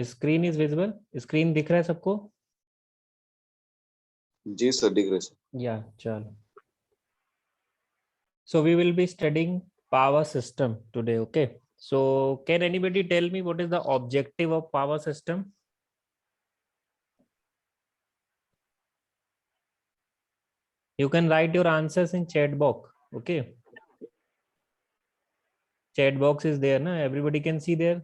Screen is visible? Screen दिख रहा है सबको? जी सर, दिख रहे सर। या चलो, so we will be studying power system today. Okay, so can anybody tell me what is the objective of power system? You can write your answers in chat box. Okay, chat box is there, na? Everybody can see there.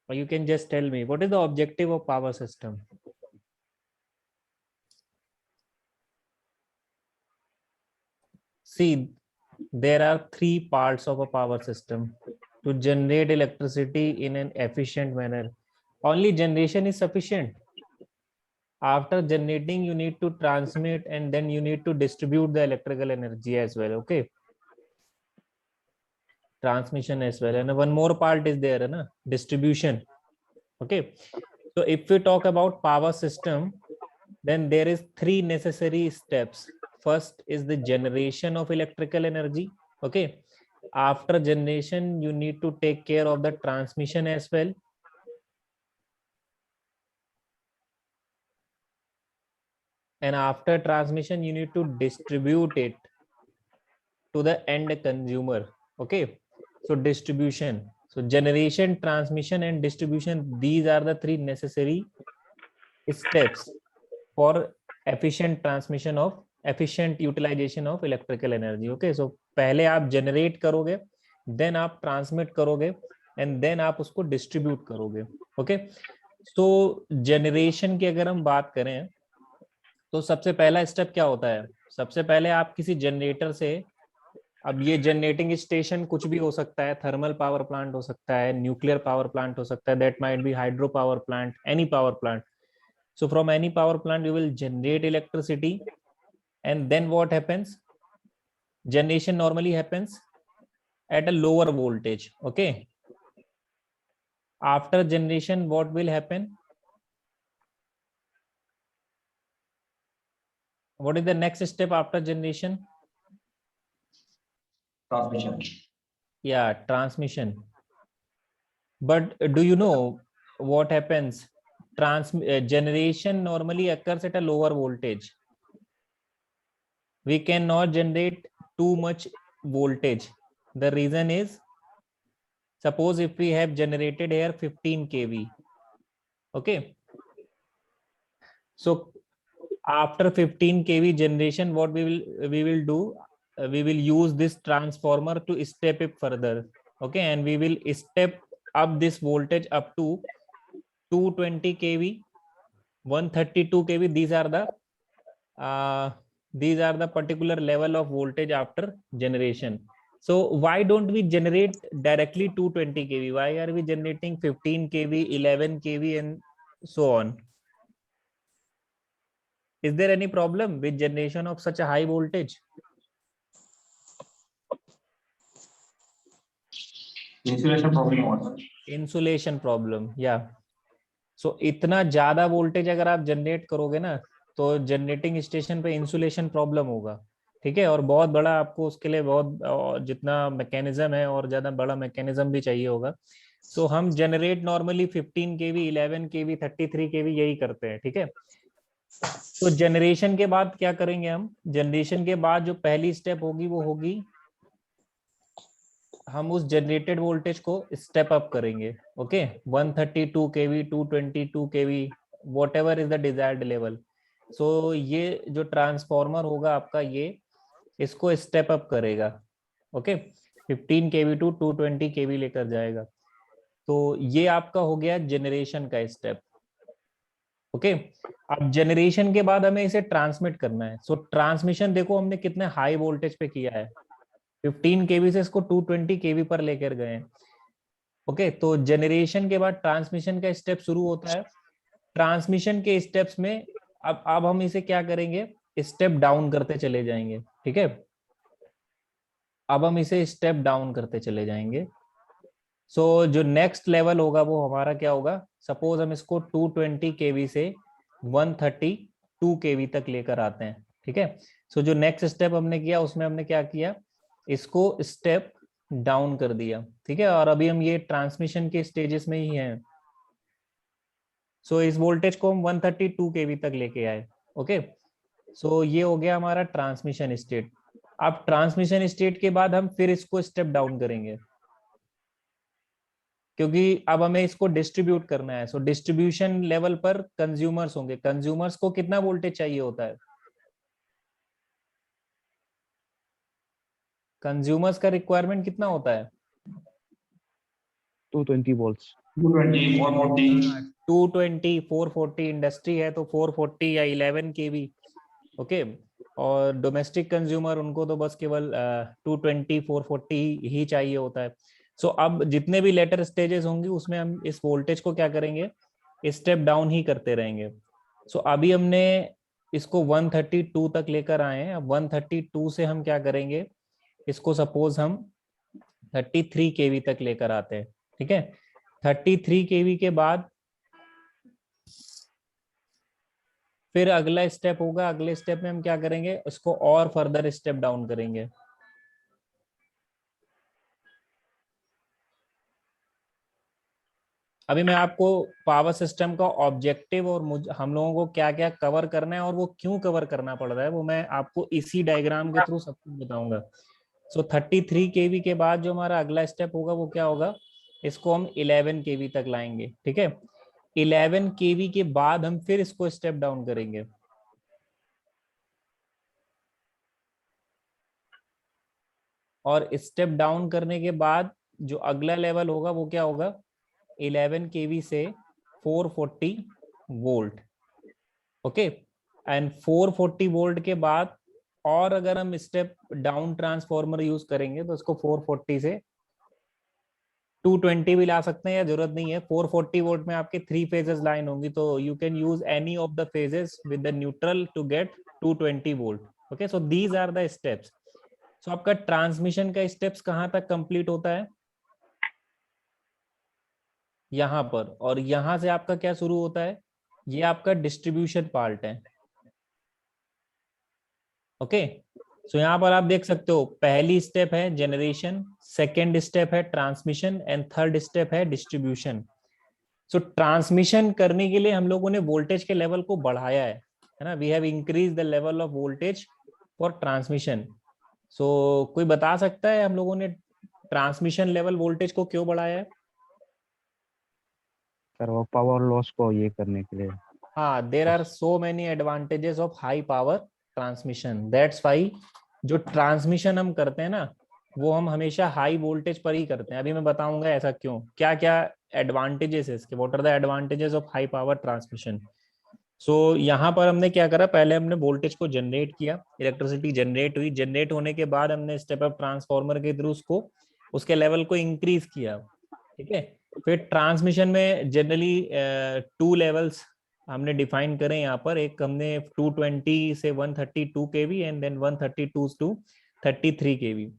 Or you can just tell me what is the objective of power system. See, there are three parts of a power system: to generate electricity in an efficient manner. Only generation is sufficient. After generating, you need to transmit, and then you need to distribute the electrical energy as well. Okay, transmission as well, and one more part is there, na? Distribution. Okay, so if we talk about power system, then there is three necessary steps. First is the generation of electrical energy. Okay, after generation, you need to take care of the transmission as well. And after transmission, you need to distribute it to the end consumer. Okay, so distribution, so generation, transmission, and distribution, these are the three necessary steps for efficient utilization of electrical energy. Okay, so पहले आप generate करोगे, then आप transmit करोगे, and then आप उसको distribute करोगे. Okay, so generation की अगर हम बात करें तो सबसे पहला स्टेप क्या होता है? सबसे पहले आप किसी जनरेटर से, अब ये जनरेटिंग स्टेशन कुछ भी हो सकता है, थर्मल पावर प्लांट हो सकता है, न्यूक्लियर पावर प्लांट हो सकता है, that might be hydro power plant, any power plant. So from any power plant you will generate electricity, and then what happens? Generation normally happens at a lower voltage. Okay, after generation what will happen? What is the next step after generation? Transmission. Yeah, transmission. But do you know what happens? Generation normally occurs at a lower voltage. We cannot generate too much voltage. The reason is, suppose if we have generated here 15 kV. Okay, so after 15 kV generation, what we will do, we will use this transformer to step it further. Okay, and we will step up this voltage up to 220 kV, 132 kV. These are the particular level of voltage after generation. So why don't we generate directly 220 kV? Why are we generating 15 kV, 11 kV, and so on? Is there any problem with generation of such a high voltage? Insulation problem होता है. Insulation problem, yeah. So इतना ज्यादा voltage अगर आप generate करोगे ना, तो generating station पे इंसुलेशन प्रॉब्लम होगा. ठीक है, और बहुत बड़ा आपको उसके लिए बहुत जितना मैकेनिज्म है और ज्यादा बड़ा मैकेनिज्म भी चाहिए होगा. तो हम generate normally 15 kV, 11 kV, 33 kV यही करते हैं. ठीक है, तो जनरेशन के बाद क्या करेंगे हम? जनरेशन के बाद जो पहली स्टेप होगी वो होगी, हम उस जनरेटेड वोल्टेज को स्टेप अप करेंगे. Okay, 132 kV, 222 kV, whatever is the desired level. सो ये जो ट्रांसफॉर्मर होगा आपका, ये इसको स्टेप अप करेगा. ओके, 15 kV टू 220 kV लेकर जाएगा. तो ये आपका हो गया जनरेशन का स्टेप. ओके, अब जनरेशन के बाद हमें इसे ट्रांसमिट करना है. सो ट्रांसमिशन देखो हमने कितने हाई वोल्टेज पे किया है, 15 kV से इसको 220 kV पर लेकर गए. ओके, तो जनरेशन के बाद ट्रांसमिशन का स्टेप शुरू होता है. ट्रांसमिशन के स्टेप्स में अब हम इसे क्या करेंगे? स्टेप डाउन करते चले जाएंगे. ठीक है, अब हम इसे स्टेप डाउन करते चले जाएंगे. सो जो नेक्स्ट लेवल होगा वो हमारा क्या होगा? सपोज हम इसको 220 kV से 132 kV तक लेकर आते हैं. ठीक है, सो जो नेक्स्ट स्टेप हमने किया उसमें हमने क्या किया? इसको स्टेप डाउन कर दिया, ठीक है। और अभी हम ये ट्रांसमिशन के स्टेजेस में ही हैं। सो इस वोल्टेज को हम 132 केवी तक लेके आए। ओके, सो ये हो गया हमारा ट्रांसमिशन स्टेट। अब ट्रांसमिशन स्टेट के बाद हम फिर इसको स्टेप डाउन करेंगे, क्योंकि अब हमें इसको डिस्ट्रीब्यूट करना है। सो डिस्ट्रीब्यूशन लेवल पर कंज्यूमर्स होंगे। कंज्यूमर्स को कितना वोल्टेज चाहिए होता है? कंज्यूमर्स का रिक्वायरमेंट कितना होता है? 220 volts. 220, 440. 220, 440। इंडस्ट्री है तो 440 या 11 केवी। ओके, और डोमेस्टिक कंज्यूमर उनको तो बस केवल 220, 440 ही चाहिए होता है। सो अब जितने भी लेटर स्टेजेस होंगे उसमें हम इस वोल्टेज को क्या करेंगे, स्टेप डाउन ही करते रहेंगे। सो अभी हमने इसको 132 तक लेकर आए हैं। अब 132 से हम क्या करेंगे, इसको सपोज हम 33 केवी तक लेकर आते हैं, ठीक है। 33 केवी के बाद फिर अगला स्टेप होगा। अगले स्टेप में हम क्या करेंगे, उसको और फर्दर स्टेप डाउन करेंगे। अभी मैं आपको पावर सिस्टम का ऑब्जेक्टिव और हम लोगों को क्या क्या कवर करना है और वो क्यों कवर करना पड़ रहा है, वो मैं आपको इसी डायग्राम के थ्रू सब कुछ बताऊंगा। सो 33 केवी के बाद जो हमारा अगला स्टेप होगा वो क्या होगा, इसको हम 11 केवी तक लाएंगे, ठीक है। 11 केवी के बाद हम फिर इसको स्टेप डाउन करेंगे। और स्टेप डाउन करने के बाद जो अगला लेवल होगा वो क्या होगा, 11 केवी से 440 वोल्ट। ओके, एंड 440 वोल्ट के बाद और अगर हम स्टेप डाउन ट्रांसफॉर्मर यूज करेंगे तो उसको 440 से 220 भी ला सकते हैं, या जरूरत नहीं है। 440 वोल्ट में आपके 3 फेजेस लाइन होंगी, तो you can use any of the phases with the neutral to get 220 volt. Okay, so these are the steps. So आपका ट्रांसमिशन का स्टेप्स कहां तक कंप्लीट होता है, यहां पर। और यहां से आपका क्या शुरू होता है, ये आपका डिस्ट्रीब्यूशन पार्ट है। ओके, सो यहाँ पर आप देख सकते हो, पहली स्टेप है जनरेशन, सेकेंड स्टेप है ट्रांसमिशन एंड थर्ड स्टेप है डिस्ट्रीब्यूशन। सो ट्रांसमिशन करने के लिए हम लोगों ने वोल्टेज के लेवल को बढ़ाया है ना। We have increase the level of voltage for transmission. So कोई बता सकता है हम लोगों ने ट्रांसमिशन लेवल वोल्टेज को क्यों बढ़ाया है? सर वो पावर लॉस को ये करने के लिए। हाँ, there are so many advantages of high power transmission, that's why जो ट्रांसमिशन हम करते हैं ना, वो हम हमेशा हाई वोल्टेज पर ही करते हैं। अभी मैं बताऊंगा ऐसा क्यों, क्या क्या एडवांटेजेस है इसके, what are the advantages of high power transmission. So यहाँ पर हमने क्या करा, पहले हमने वोल्टेज को जनरेट किया, इलेक्ट्रिसिटी जनरेट हुई। जनरेट होने के बाद हमने स्टेप अप ट्रांसफार्मर के थ्रू उसको उसके लेवल को इंक्रीज किया, ठीक है। फिर ट्रांसमिशन में जनरली 2 लेवल्स हमने डिफाइन करें यहाँ पर। एक हमने 220 से 132 kV and then 132 to 33 kV.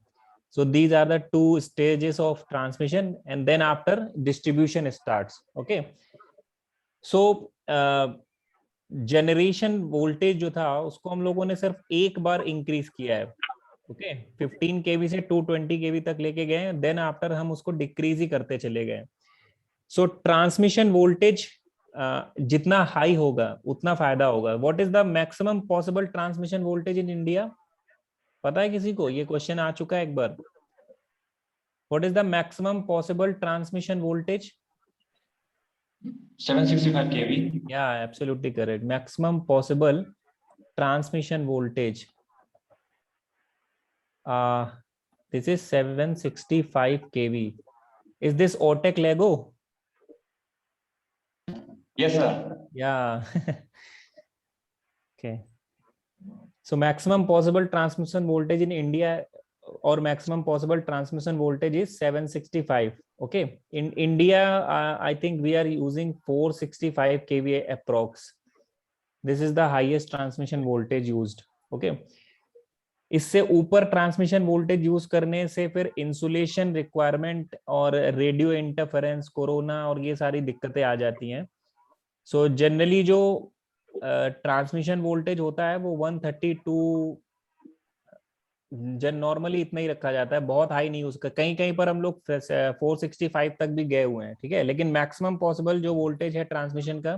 So these are the 2 stages of transmission and then after distribution starts. Okay. So generation voltage जो था उसको हम लोगों ने सिर्फ एक बार इंक्रीज किया है। ओके, 15 केवी से 220 केवी तक लेके गए, देन आफ्टर हम उसको डिक्रीज ही करते चले गए। सो ट्रांसमिशन वोल्टेज जितना हाई होगा उतना फायदा होगा। What is the maximum possible transmission voltage in India, पता है किसी को? ये क्वेश्चन आ चुका है एक बार। What is the maximum possible transmission voltage? 765 kV. Yeah, absolutely correct. Maximum possible transmission voltage. This is 765 kV. Is this OTEC Lego? Yes, sir. Yeah. Okay. So maximum possible transmission voltage in India or maximum possible transmission voltage is 765. Okay. In India, I think we are using 465 kVA approx. This is the highest transmission voltage used. Okay. इससे ऊपर transmission voltage use करने से फिर insulation requirement और radio interference, corona और ये सारी दिक्कतें आ जाती हैं। सो जनरली जो ट्रांसमिशन वोल्टेज होता है वो 132 नॉर्मली इतना ही रखा जाता है, बहुत हाई नहीं यूज कर, कहीं कहीं पर हम लोग 465 तक भी गए हुए हैं, ठीक है, लेकिन मैक्सिमम पॉसिबल जो वोल्टेज है ट्रांसमिशन का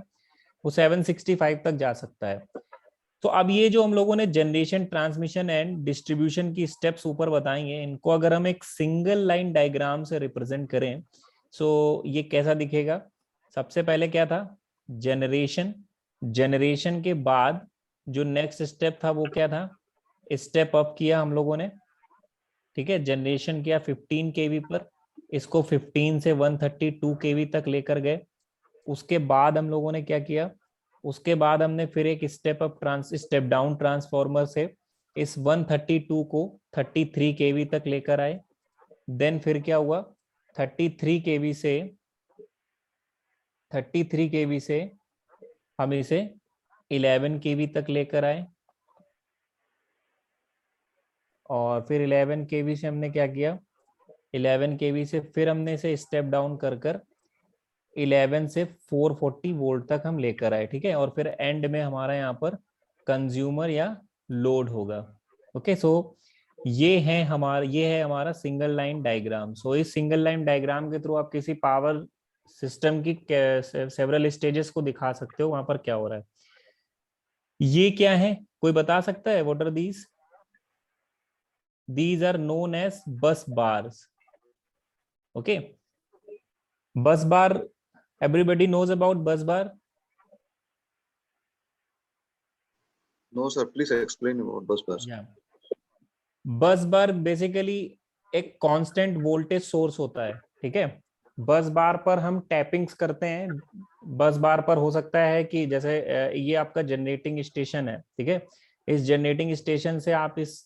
वो 765 तक जा सकता है। तो अब ये जो हम लोगों ने जनरेशन, ट्रांसमिशन एंड डिस्ट्रीब्यूशन की स्टेप्स ऊपर बताएंगे, इनको अगर हम एक सिंगल लाइन डायग्राम से रिप्रेजेंट करें सो ये कैसा दिखेगा। सबसे पहले क्या था, जनरेशन, जनरेशन के बाद जो नेक्स्ट स्टेप था वो क्या था, स्टेप अप किया हम लोगों ने, ठीक है, जनरेशन किया 15 केवी पर, इसको 15 से 132 केवी तक लेकर गए। उसके बाद हम लोगों ने क्या किया, उसके बाद हमने फिर एक स्टेप डाउन ट्रांसफॉर्मर से इस 132 को 33 केवी तक लेकर आए। देन फिर क्या हुआ, 33 केवी से हम इसे 11 केवी तक लेकर आए, और फिर 11 केवी से हमने क्या किया, 11 केवी से फिर हमने इसे स्टेप डाउन कर कर 11 से 440 वोल्ट तक हम लेकर आए, ठीक है, और फिर एंड में हमारा यहाँ पर कंज्यूमर या लोड होगा। ओके, सो ये है हमारा सिंगल लाइन डायग्राम। सो इस सिंगल लाइन डायग्राम के थ्रू आप किसी पावर सिस्टम की सेवरल स्टेजेस को दिखा सकते हो, वहां पर क्या हो रहा है। ये क्या है, कोई बता सकता है, what are these? These are known as bus bars. Okay, bus bar, everybody knows about bus bar? No, sir. Please explain about bus bars. Yeah, bus bar basically एक कांस्टेंट वोल्टेज सोर्स होता है, ठीक है। बस बार पर हम tappings करते हैं। बस बार पर हो सकता है कि जैसे ये आपका जनरेटिंग स्टेशन है, ठीक है, इस जनरेटिंग स्टेशन से आप इस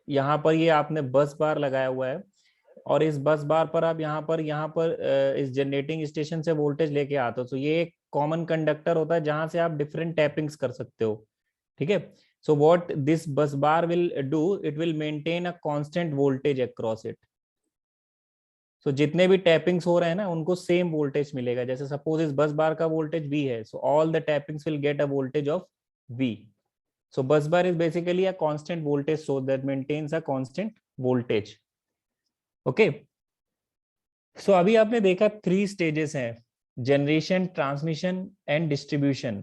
यहाँ पर ये आपने बस बार लगाया हुआ है, और इस बस बार पर आप यहाँ पर इस जनरेटिंग स्टेशन से वोल्टेज लेके आते हो। तो ये एक कॉमन कंडक्टर होता है जहां से आप डिफरेंट टैपिंग्स कर सकते हो, ठीक है। सो what this bus bar will do, it will maintain a constant voltage across it. So जितने भी टैपिंग्स हो रहे हैं ना उनको सेम वोल्टेज मिलेगा। जैसे सपोज इस बस बार का वोल्टेज V है, so all the tappings will get a voltage of V। So bus bar is basically a constant voltage source that maintains a constant voltage. Okay. So अभी आपने देखा 3 stages हैं, जनरेशन, ट्रांसमिशन एंड डिस्ट्रीब्यूशन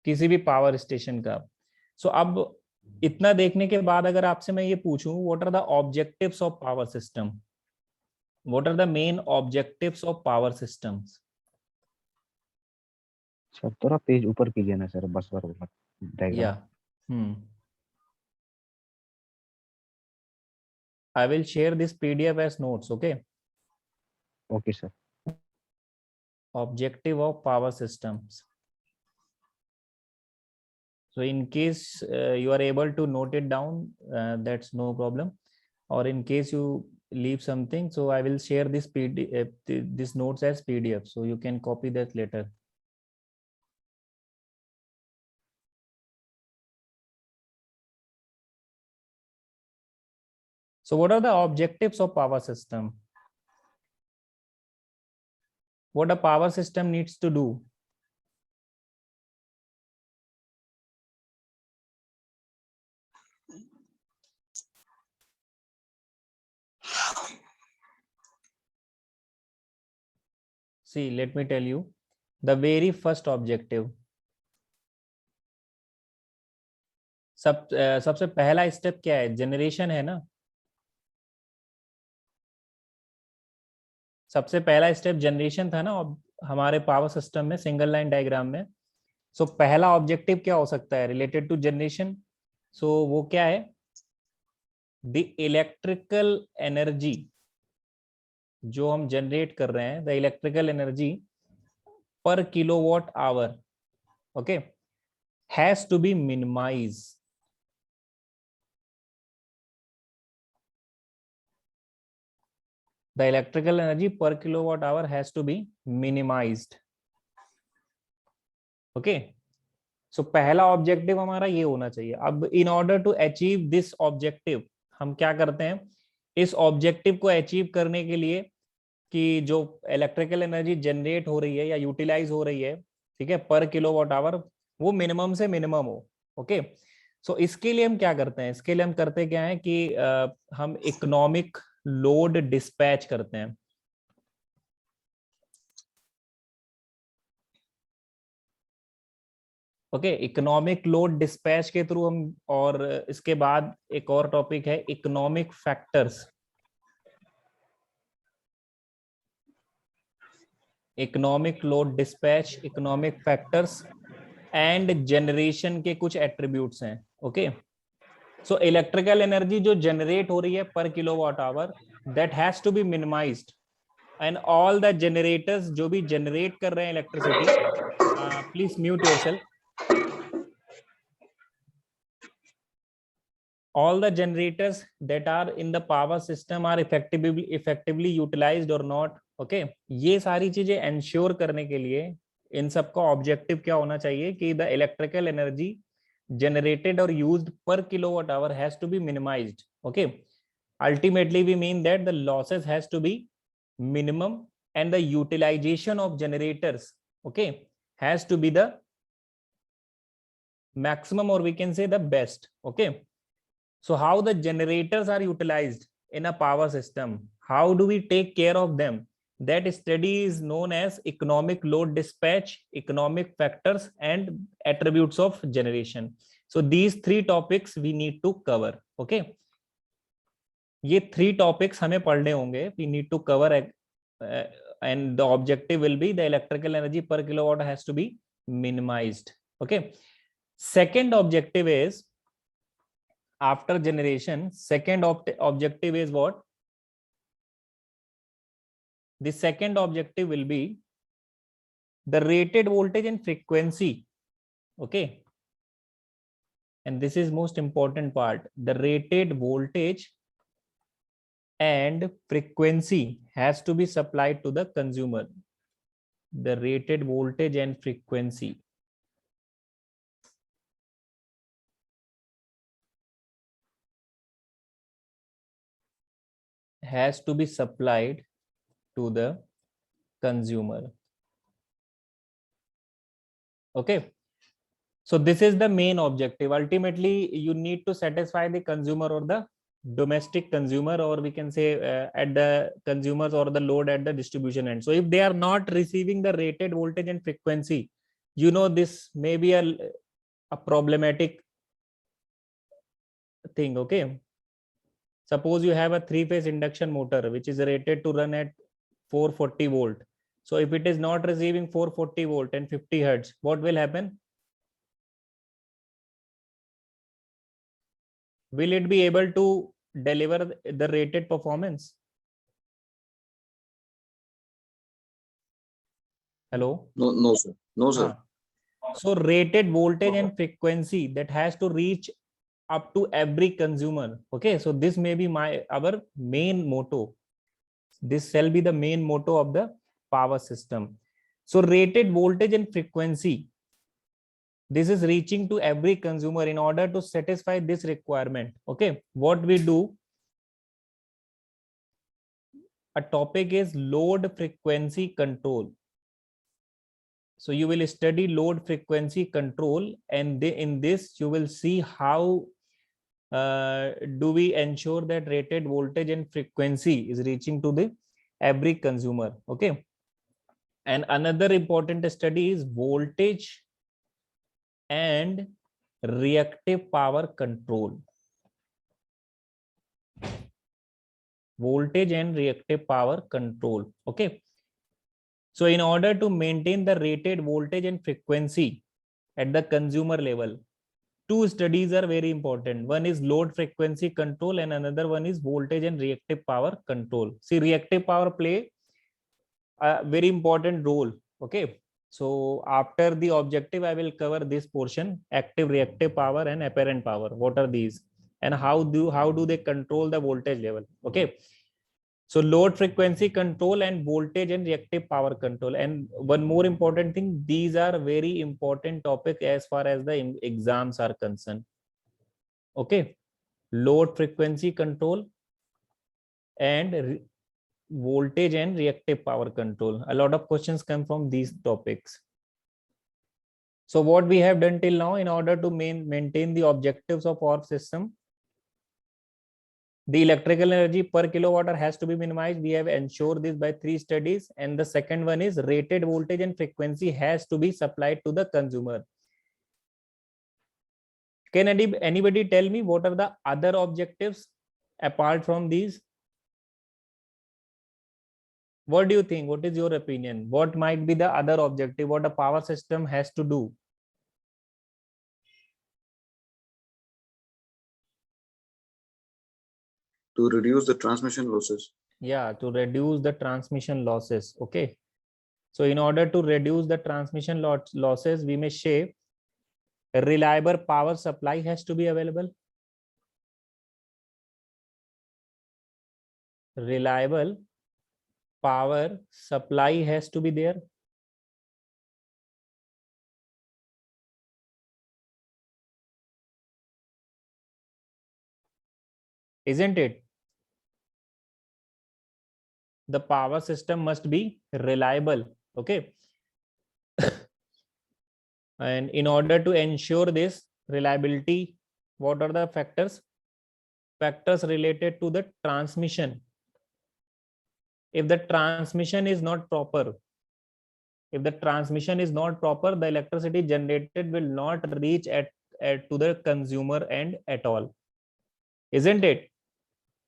किसी भी power station का। So अब इतना देखने के बाद अगर आपसे मैं ये पूछूं, what are the objectives of power system, what are the main objectives of power systems? Sir थोड़ा पेज ऊपर कीजिए ना सर, बस बार वाला या diagram. I will share this PDF as notes. Okay. Okay sir. Objective of power systems. So in case you are able to note it down, that's no problem. Or in case you leave something, so I will share this PDF, this notes as PDF, so you can copy that later. So what are the objectives of power system? What a power system needs to do? See, let me tell you the very first objective. सबसे पहला step क्या है, generation है ना। सबसे पहला step generation था ना हमारे पावर सिस्टम में, सिंगल लाइन डायग्राम में। सो पहला ऑब्जेक्टिव क्या हो सकता है रिलेटेड टू जनरेशन? सो वो क्या है, द इलेक्ट्रिकल एनर्जी जो हम जनरेट कर रहे हैं, the electrical energy per kilowatt hour, okay, has to be minimize. The electrical energy per kilowatt hour has to be minimized. Okay. So पहला ऑब्जेक्टिव हमारा ये होना चाहिए। अब in order to achieve this objective हम क्या करते हैं, इस ऑब्जेक्टिव को अचीव करने के लिए कि जो इलेक्ट्रिकल एनर्जी जनरेट हो रही है या यूटिलाइज हो रही है, ठीक है, पर किलोवाट आवर, वो मिनिमम से मिनिमम हो। ओके, सो इसके लिए हम क्या करते हैं, इसके लिए हम करते क्या है कि हम इकोनॉमिक लोड डिस्पैच करते हैं। ओके, इकोनॉमिक लोड डिस्पैच के थ्रू हम, और इसके बाद एक और टॉपिक है economic factors. Economic load dispatch, economic factors and generation के कुछ एट्रीब्यूट्स हैं। ओके, सो इलेक्ट्रिकल एनर्जी जो जनरेट हो रही है per kilowatt hour, that has to be minimized, and all the generators जो भी जनरेट कर रहे हैं electricity, please mute yourself, all the generators that are in the power system are effectively utilized or not. Okay, ये सारी चीजें ensure करने के लिए इन सबका ऑब्जेक्टिव क्या होना चाहिए कि the electrical energy generated or used per kilowatt hour has to be minimized. Okay, ultimately we mean that the losses has to be minimum and the utilization of generators, okay, has to be the maximum, or we can say the best. Okay, so how the generators are utilized in a power system, how do we take care of them, that study is known as economic load dispatch, economic factors and attributes of generation. So these three topics we need to cover. Okay, ये three topics हमें पढ़ने होंगे, we need to cover, and the objective will be the electrical energy per kilowatt has to be minimized. Okay, second objective is, after generation, second objective is what? The second objective will be the rated voltage and frequency. Okay, and this is most important part, the rated voltage and frequency has to be supplied to the consumer. The rated voltage and frequency has to be supplied to the consumer. Okay, so this is the main objective. Ultimately you need to satisfy the consumer or the domestic consumer, or we can say at the consumers or the load at the distribution end. So if they are not receiving the rated voltage and frequency, you know, this may be a problematic thing. Okay, suppose you have a three-phase induction motor which is rated to run at 440 volt. So if it is not receiving 440 volt and 50 hertz, what will happen? Will it be able to deliver the rated performance? Hello? No, sir. No, sir. So rated voltage and frequency that has to reach up to every consumer. Okay, so this may be our main motto. This shall be the main motto of the power system. So rated voltage and frequency, this is reaching to every consumer. In order to satisfy this requirement, okay, what we do, a topic is load frequency control. So you will study load frequency control, and in this you will see how do we ensure that rated voltage and frequency is reaching to the every consumer. Okay, and another important study is voltage and reactive power control. Voltage and reactive power control. Okay, so in order to maintain the rated voltage and frequency at the consumer level, two studies are very important. One is load frequency control and another one is voltage and reactive power control. See, reactive power play a very important role. Okay, so after the objective I will cover this portion: active, reactive power and apparent power. What are these and how do they control the voltage level? Okay, so load frequency control and voltage and reactive power control. And one more important thing, these are very important topic as far as the exams are concerned. Okay, load frequency control and voltage and reactive power control. A lot of questions come from these topics. So what we have done till now, in order to maintain the objectives of our system, the electrical energy per kilowatt hour has to be minimized. We have ensured this by 3 studies. And the second one is rated voltage and frequency has to be supplied to the consumer. Can anybody tell me what are the other objectives apart from these? What do you think? What is your opinion? What might be the other objective? What a power system has to do? To reduce the transmission losses. Yeah, to reduce the transmission losses. Okay. So in order to reduce the transmission losses, we may say a reliable power supply has to be available. Reliable power supply has to be there. Isn't it? The power system must be reliable. Okay. And in order to ensure this reliability, what are the factors? Factors related to the transmission. If the transmission is not proper, the electricity generated will not reach to the consumer end at all. Isn't it?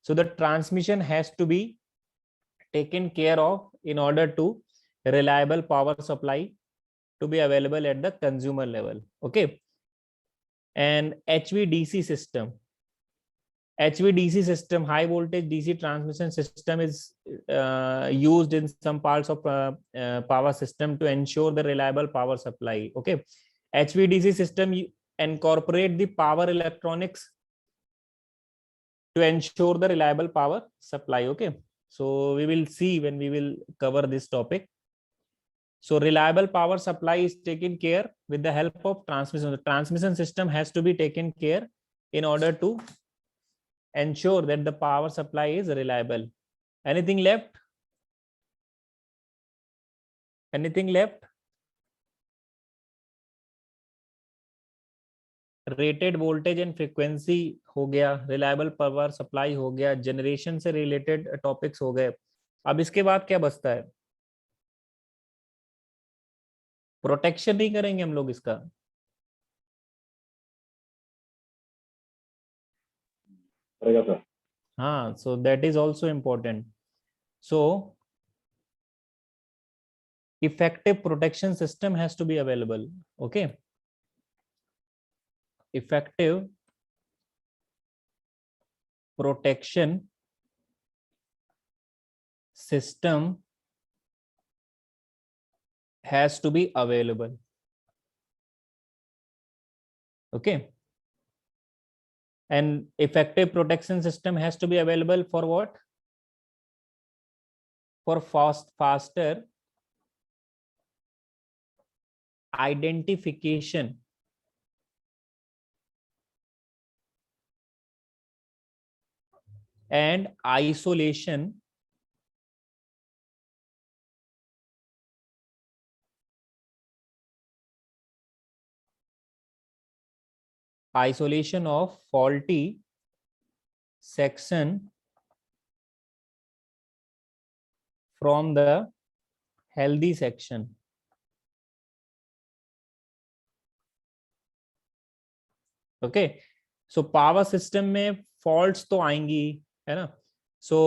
So the transmission has to be taken care of in order to reliable power supply to be available at the consumer level. Okay. And HVDC system, high voltage DC transmission system, is used in some parts of power system to ensure the reliable power supply. Okay. HVDC system incorporate the power electronics to ensure the reliable power supply. Okay. So we will see when we will cover this topic. So reliable power supply is taken care with the help of transmission. The transmission system has to be taken care in order to ensure that the power supply is reliable. Anything left? Anything left? Rated voltage and frequency हो गया, reliable power supply हो गया, generation से related topics हो गए. अब इसके बाद क्या बचता है? प्रोटेक्शन नहीं करेंगे हम लोग इसका. हाँ, so that is also important. So effective protection system has to be available. Okay. Effective protection system has to be available. Okay. And effective protection system has to be available for what? For faster identification and isolation of faulty section from the healthy section. Okay. So power system में faults तो आएंगी, है ना. सो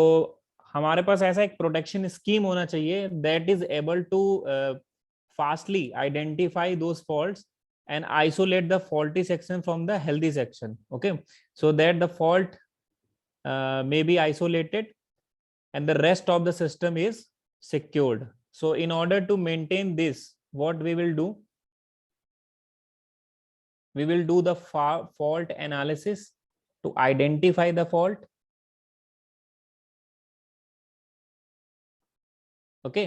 हमारे पास ऐसा एक protection scheme होना चाहिए that is able to fastly identify those faults and isolate the faulty section from the healthy section. Okay, so that the fault may be isolated and the rest of the system is secured. So in order to maintain this, what we will do? We will do the fault analysis to identify the fault. Okay,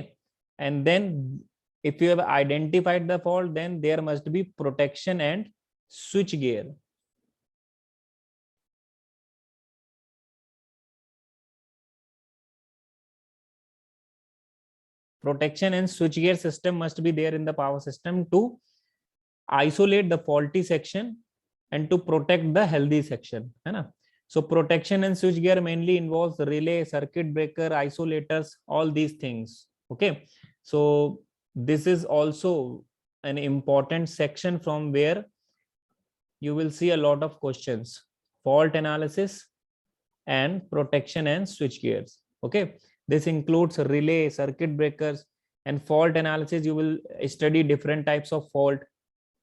and then if you have identified the fault, then there must be protection and switch gear. Protection and switch gear system must be there in the power system to isolate the faulty section and to protect the healthy section, है ना? So protection and switchgear mainly involves relay, circuit breaker, isolators, all these things. Okay, so this is also an important section from where you will see a lot of questions: fault analysis and protection and switch gears. Okay, this includes relay, circuit breakers, and fault analysis. You will study different types of fault.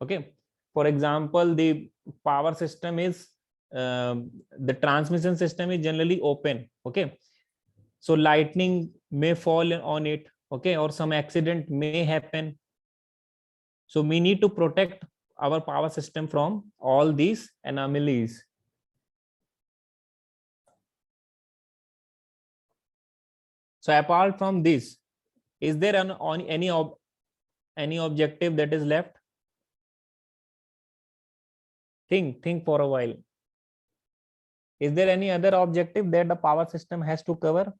Okay, for example, the power system is the transmission system is generally open. Okay, so lightning may fall on it, okay, or some accident may happen. So we need to protect our power system from all these anomalies. So apart from this, is there any objective that is left? Think for a while. Is there any other objective that the power system has to cover?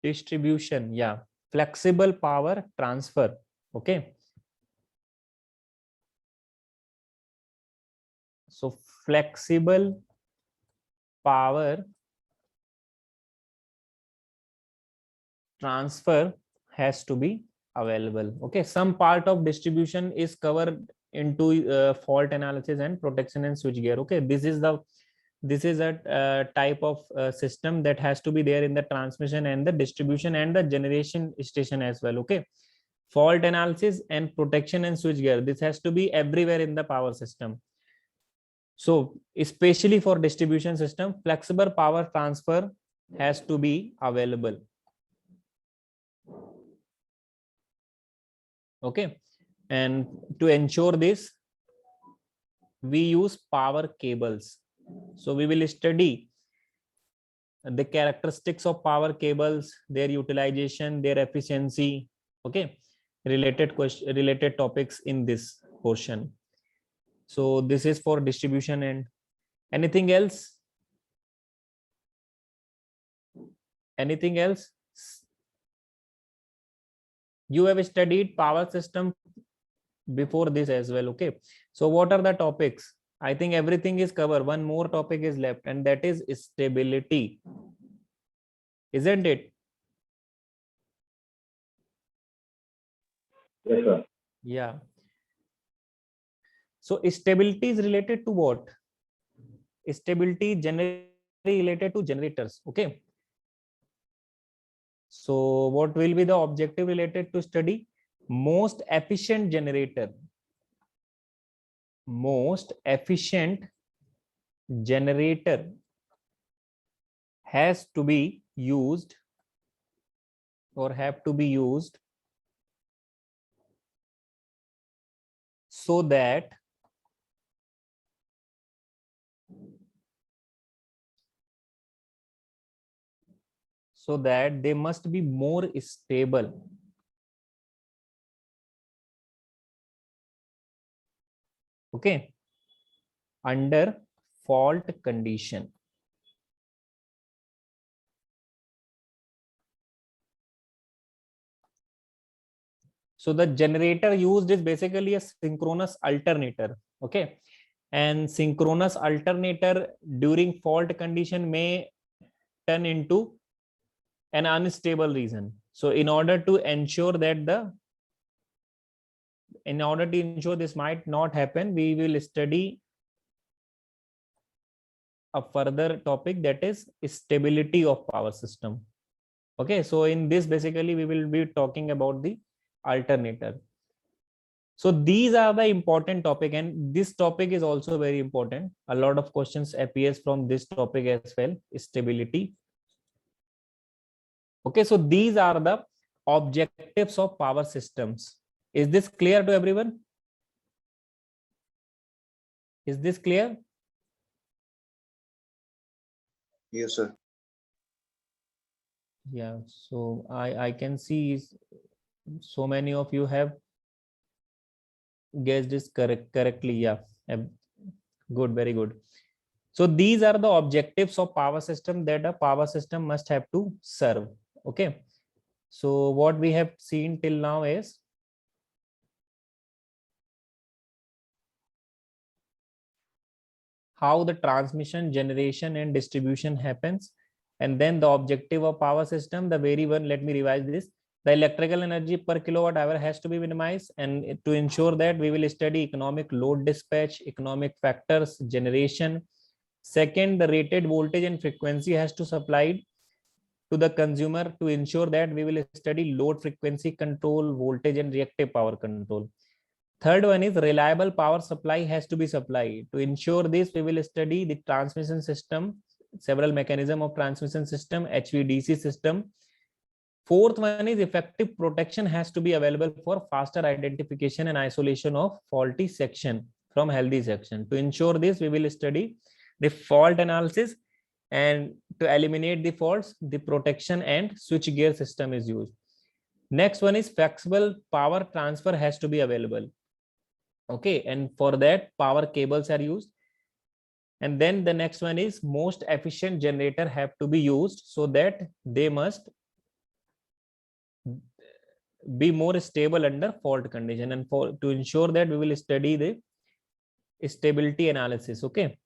Distribution, yeah. Flexible power transfer. Okay, so flexible power transfer has to be available. Okay, some part of distribution is covered into fault analysis and protection and switchgear. Okay, this is a type of system that has to be there in the transmission and the distribution and the generation station as well. Okay, fault analysis and protection and switchgear, this has to be everywhere in the power system. So especially for distribution system, flexible power transfer has to be available. Okay, and to ensure this, we use power cables. So we will study the characteristics of power cables, their utilization, their efficiency. Okay, related topics in this portion. So this is for distribution. And anything else? Anything else? You have studied power system before this as well. Okay, so what are the topics? I think everything is covered. One more topic is left, and that is stability, isn't it? Yes, sir. Yeah. So stability is related to what? Stability generally related to generators. Okay, so what will be the objective related to study? Most efficient generator. Most efficient generator has to be used or have to be used so that they must be more stable. Okay, under fault condition. So the generator used is basically a synchronous alternator. Okay, and synchronous alternator during fault condition may turn into an unstable region. So in order to ensure this might not happen, we will study a further topic, that is stability of power system. Okay, so in this basically we will be talking about the alternator. So these are the important topic, and this topic is also very important. A lot of questions appears from this topic as well, stability. Okay, so these are the objectives of power systems. Is this clear to everyone? Is this clear? Yes, sir. Yeah, so I can see so many of you have guessed this correctly. Yeah, good, very good. So these are the objectives of power system that a power system must have to serve. Okay, So what we have seen till now is how the transmission, generation and distribution happens. And then the objective of power system, the very one, let me revise this. The electrical energy per kilowatt hour has to be minimized, and to ensure that we will study economic load dispatch, economic factors, generation. Second, the rated voltage and frequency has to supplied to the consumer. To ensure that we will study load frequency control, voltage and reactive power control. Third one is reliable power supply has to be supplied. To ensure this, we will study the transmission system, several mechanism of transmission system, HVDC system. Fourth one is effective protection has to be available for faster identification and isolation of faulty section from healthy section. To ensure this, we will study the fault analysis, and to eliminate the faults, the protection and switchgear system is used. Next one is flexible power transfer has to be available. Okay, and for that power cables are used. And then the next one is most efficient generator have to be used, so that they must be more stable under fault condition. And to ensure that, we will study the stability analysis. Okay,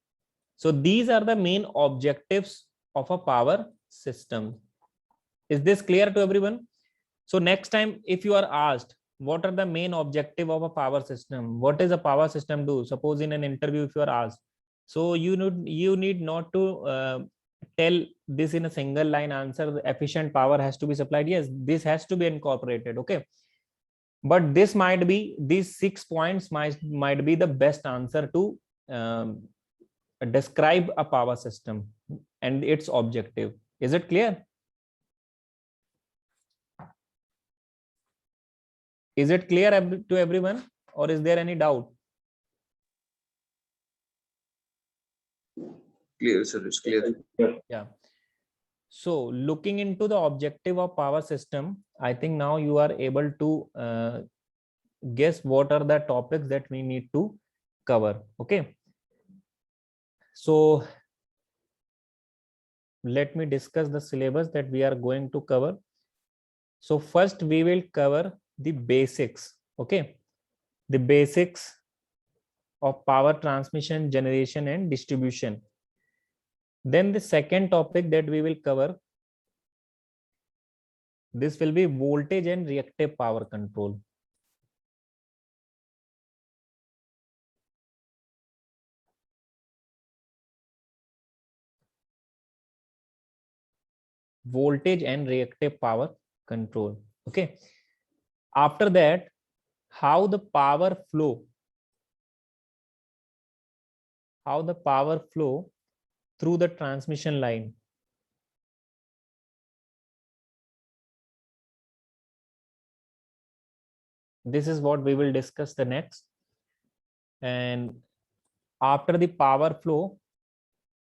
so these are the main objectives of a power system. Is this clear to everyone? So next time if you are asked what are the main objective of a power system, what does a power system do, suppose in an interview if you are asked, so you need not to tell this in a single line answer, the efficient power has to be supplied. Yes, this has to be incorporated. Okay, but this might be, these 6 points might be the best answer to describe a power system and its objective. Is it clear? Is it clear to everyone, or is there any doubt? Clear, sir. It's clear. Yeah. So looking into the objective of power system, I think now you are able to guess what are the topics that we need to cover. Okay. So let me discuss the syllabus that we are going to cover. So first we will cover the basics. Okay, the basics of power transmission, generation and distribution. Then the second topic that we will cover, this will be voltage and reactive power control. Voltage and reactive power control. Okay, after that, how the power flow through the transmission line. This is what we will discuss the next. And after the power flow,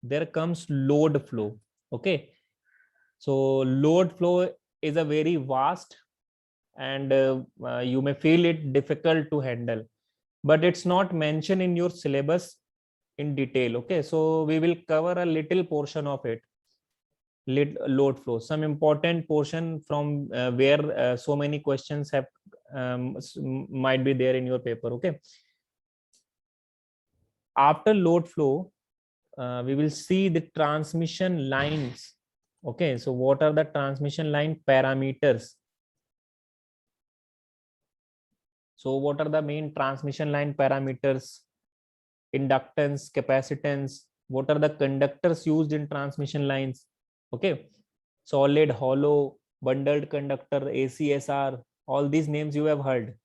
there comes load flow. Okay, so load flow is a very vast, and you may feel it difficult to handle, but it's not mentioned in your syllabus in detail. Okay, so we will cover a little portion of it. Load flow, some important portion from where so many questions have might be there in your paper. Okay, after load flow, we will see the transmission lines. Okay, so what are the transmission line parameters? So what are the main transmission line parameters? Inductance, capacitance, what are the conductors used in transmission lines? Okay, solid, hollow, bundled conductor, ACSR, all these names you have heard.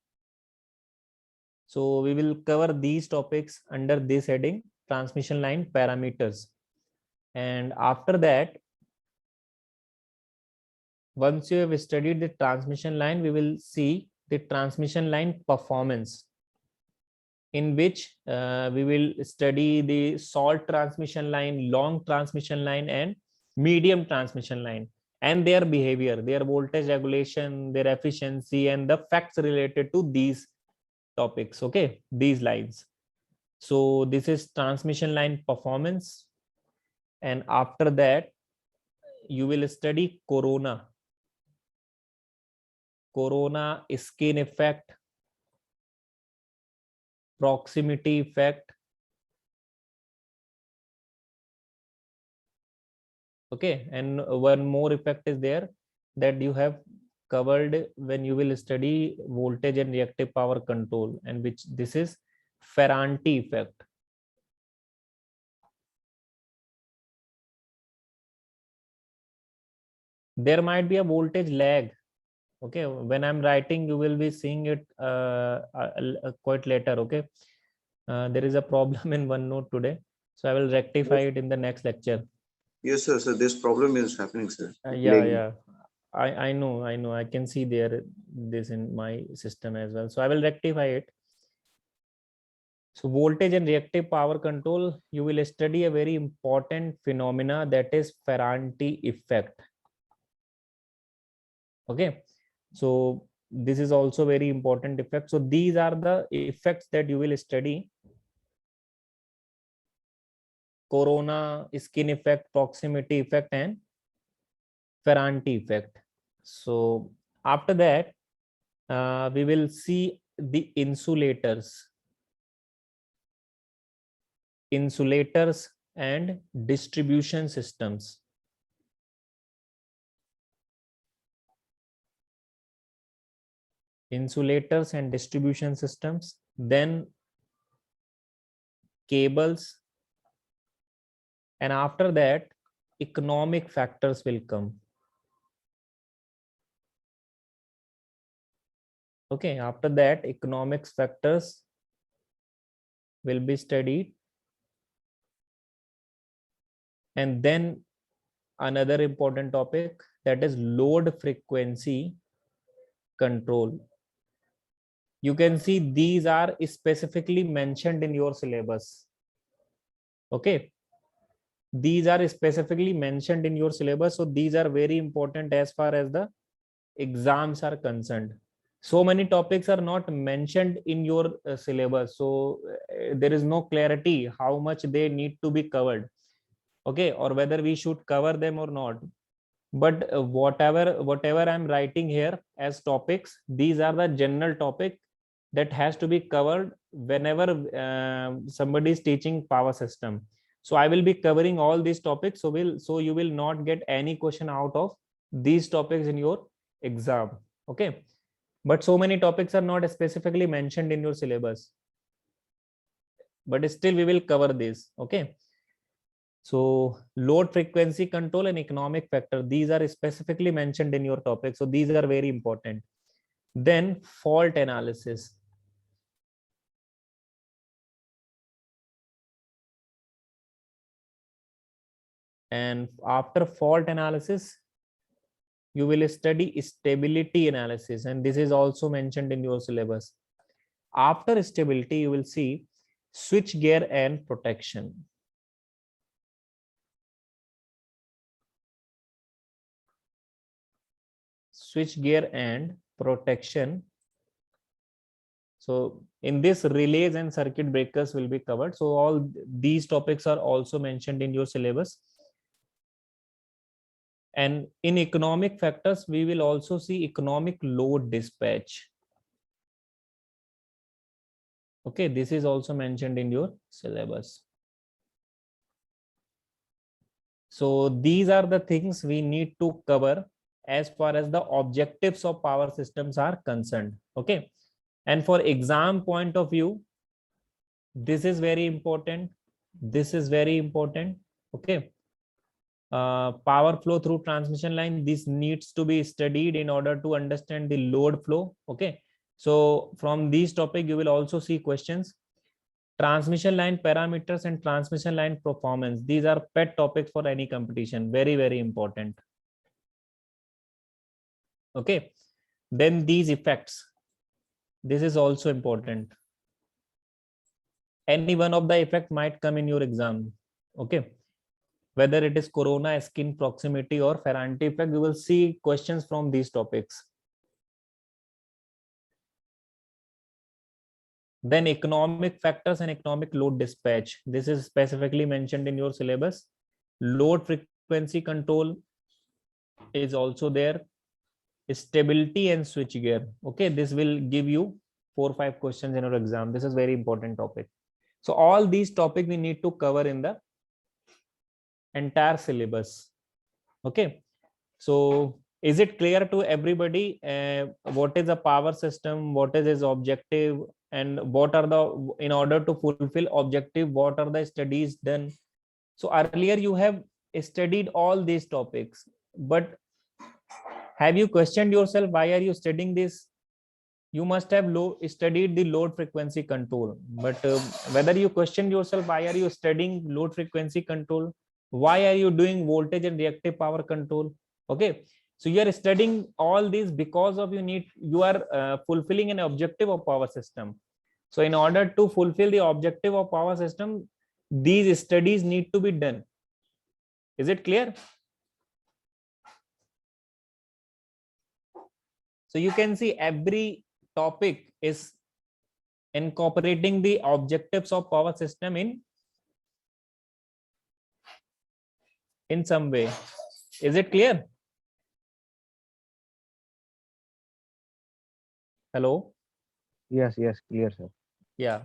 So we will cover these topics under this heading, transmission line parameters. And after that, once you have studied the transmission line, we will see the transmission line performance, in which we will study the short transmission line, long transmission line and medium transmission line, and their behavior, their voltage regulation, their efficiency, and the facts related to these topics. Okay, these lines. So this is transmission line performance. And after that, you will study corona. corona skin effect, proximity effect. Okay, and one more effect is there that you have covered when you will study voltage and reactive power control, and which this is Ferranti effect. There might be a voltage lag. Okay, when I'm writing, you will be seeing it quite later. Okay, there is a problem in OneNote today, so I will rectify it in the next lecture. Yes, sir. So this problem is happening, sir. Yeah. I know. I can see this in my system as well. So I will rectify it. So voltage and reactive power control, you will study a very important phenomena, that is Ferranti effect. Okay, so this is also very important effect. So these are the effects that you will study: corona skin effect, proximity effect, and Ferranti effect. So after that, we will see the insulators and distribution systems. Insulators and distribution systems, then cables, and after that economic factors will come. Okay, after that economics factors will be studied, and then another important topic, that is load frequency control. You can see these are specifically mentioned in your syllabus. Okay, these are specifically mentioned in your syllabus, so these are very important as far as the exams are concerned. So many topics are not mentioned in your syllabus, so there is no clarity how much they need to be covered, okay, or whether we should cover them or not. But whatever I'm writing here as topics, these are the general topic that has to be covered whenever somebody is teaching power system. So I will be covering all these topics, so you will not get any question out of these topics in your exam. Okay, but so many topics are not specifically mentioned in your syllabus, but still we will cover this. Okay, so load frequency control and economic factor, these are specifically mentioned in your topic, so these are very important. Then fault analysis. And after fault analysis, you will study stability analysis, and this is also mentioned in your syllabus. After stability, you will see switch gear and protection. Switch gear and protection. So in this, relays and circuit breakers will be covered. So all these topics are also mentioned in your syllabus. And in economic factors, we will also see economic load dispatch. Okay, this is also mentioned in your syllabus. So these are the things we need to cover as far as the objectives of power systems are concerned. Okay, and for exam point of view, this is very important. This is very important. Okay, power flow through transmission line, this needs to be studied in order to understand the load flow. Okay, so from these topic you will also see questions. Transmission line parameters and transmission line performance, these are pet topics for any competition, very important. Okay, then these effects, this is also important. Any one of the effect might come in your exam. Okay, whether it is corona, skin proximity, or Ferranti effect, you will see questions from these topics. Then economic factors and economic load dispatch, this is specifically mentioned in your syllabus. Load frequency control is also there. stability and switch gear. Okay, this will give you 4 or 5 questions in your exam. This is very important topic. So all these topics we need to cover in the entire syllabus. Okay, so is it clear to everybody what is a power system, what is its objective, and what are the, in order to fulfill objective, what are the studies done? So earlier you have studied all these topics, but have you questioned yourself, why are you studying this? You must have studied the load frequency control, but whether you question yourself, why are you studying load frequency control? Why are you doing voltage and reactive power control? Okay, so you are studying all these because of you are fulfilling an objective of power system. So in order to fulfill the objective of power system, these studies need to be done. Is it clear? So you can see every topic is incorporating the objectives of power system in some way. Is it clear? Hello? Yes, clear, sir. Yeah.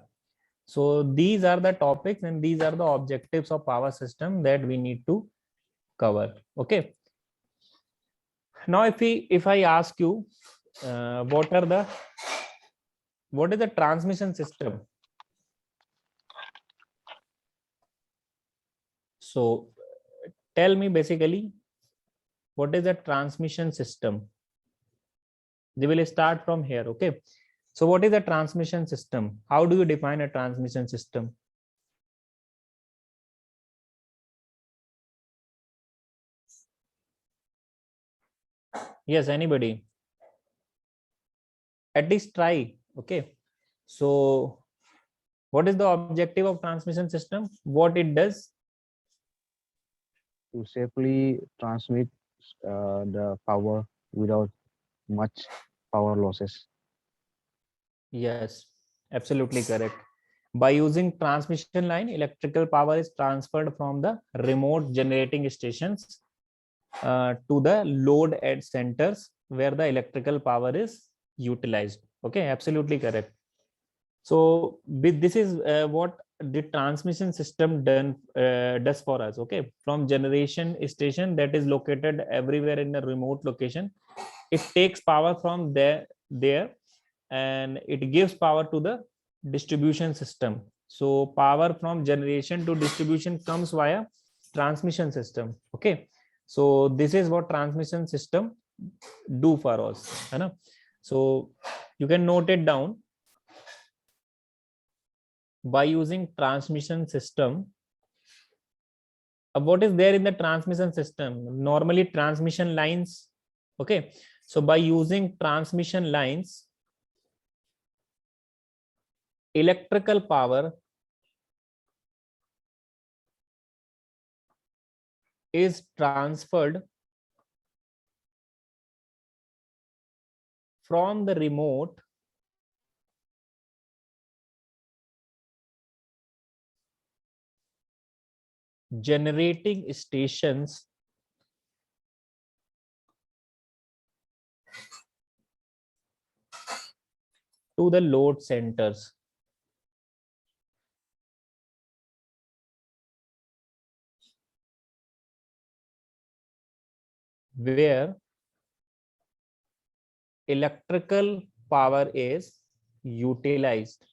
So these are the topics and these are the objectives of power system that we need to cover. Okay. Now if I ask you what is the transmission system? So tell me basically, what is a transmission system? They will start from here. Okay, so what is a transmission system? How do you define a transmission system? Yes, anybody? At least try. Okay, so what is the objective of transmission system? What it does? To safely transmit the power without much power losses. Yes, absolutely correct. By using transmission line, electrical power is transferred from the remote generating stations to the load at centers where the electrical power is utilized. Okay, absolutely correct. So this is what the transmission system does for us. Okay, from generation station that is located everywhere in a remote location, it takes power from there and it gives power to the distribution system. So power from generation to distribution comes via transmission system. Okay, so this is what transmission system do for us, है ना? So you can note it down. By using transmission system, what is there in the transmission system? Normally transmission lines. Okay, so by using transmission lines, electrical power is transferred from the remote generating stations to the load centers. Where electrical power is utilized.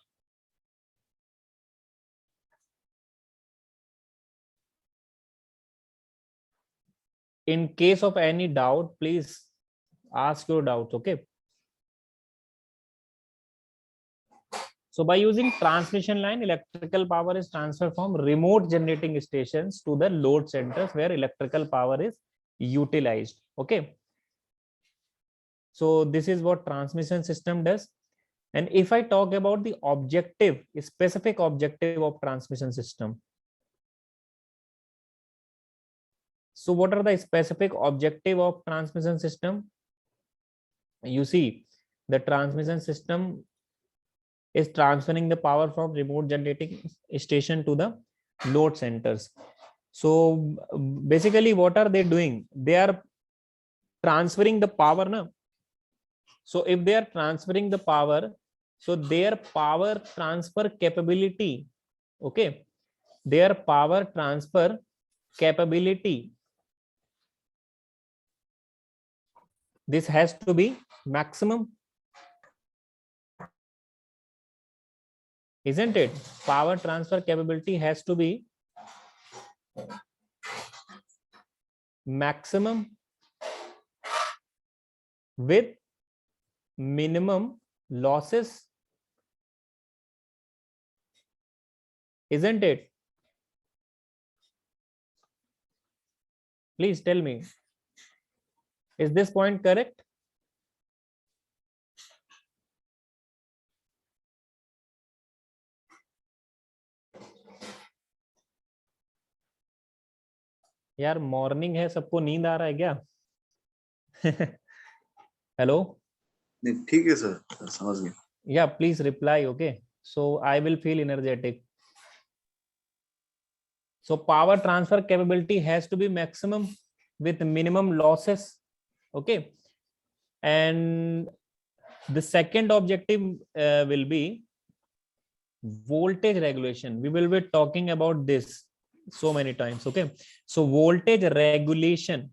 In case of any doubt, please ask your doubts. Okay. So by using transmission line, electrical power is transferred from remote generating stations to the load centers where electrical power is utilized. Okay. So this is what transmission system does. And if I talk about the objective, specific objective of transmission system. So what are the specific objective of transmission system? You see, the transmission system is transferring the power from remote generating station to the load centers. So basically what are they doing? They are transferring the power So if they are transferring the power, so their power transfer capability, okay, their power transfer capability, this has to be maximum, isn't it? Power transfer capability has to be maximum with minimum losses, isn't it? Please tell me, is this point correct? यार morning है, सबको नींद आ रहा है क्या? Hello, नहीं ठीक है सर, समझ गया. या please reply. Okay, so I will feel energetic. So power transfer capability has to be maximum with minimum losses. Okay, and the second objective will be voltage regulation. We will be talking about this so many times. Okay, so voltage regulation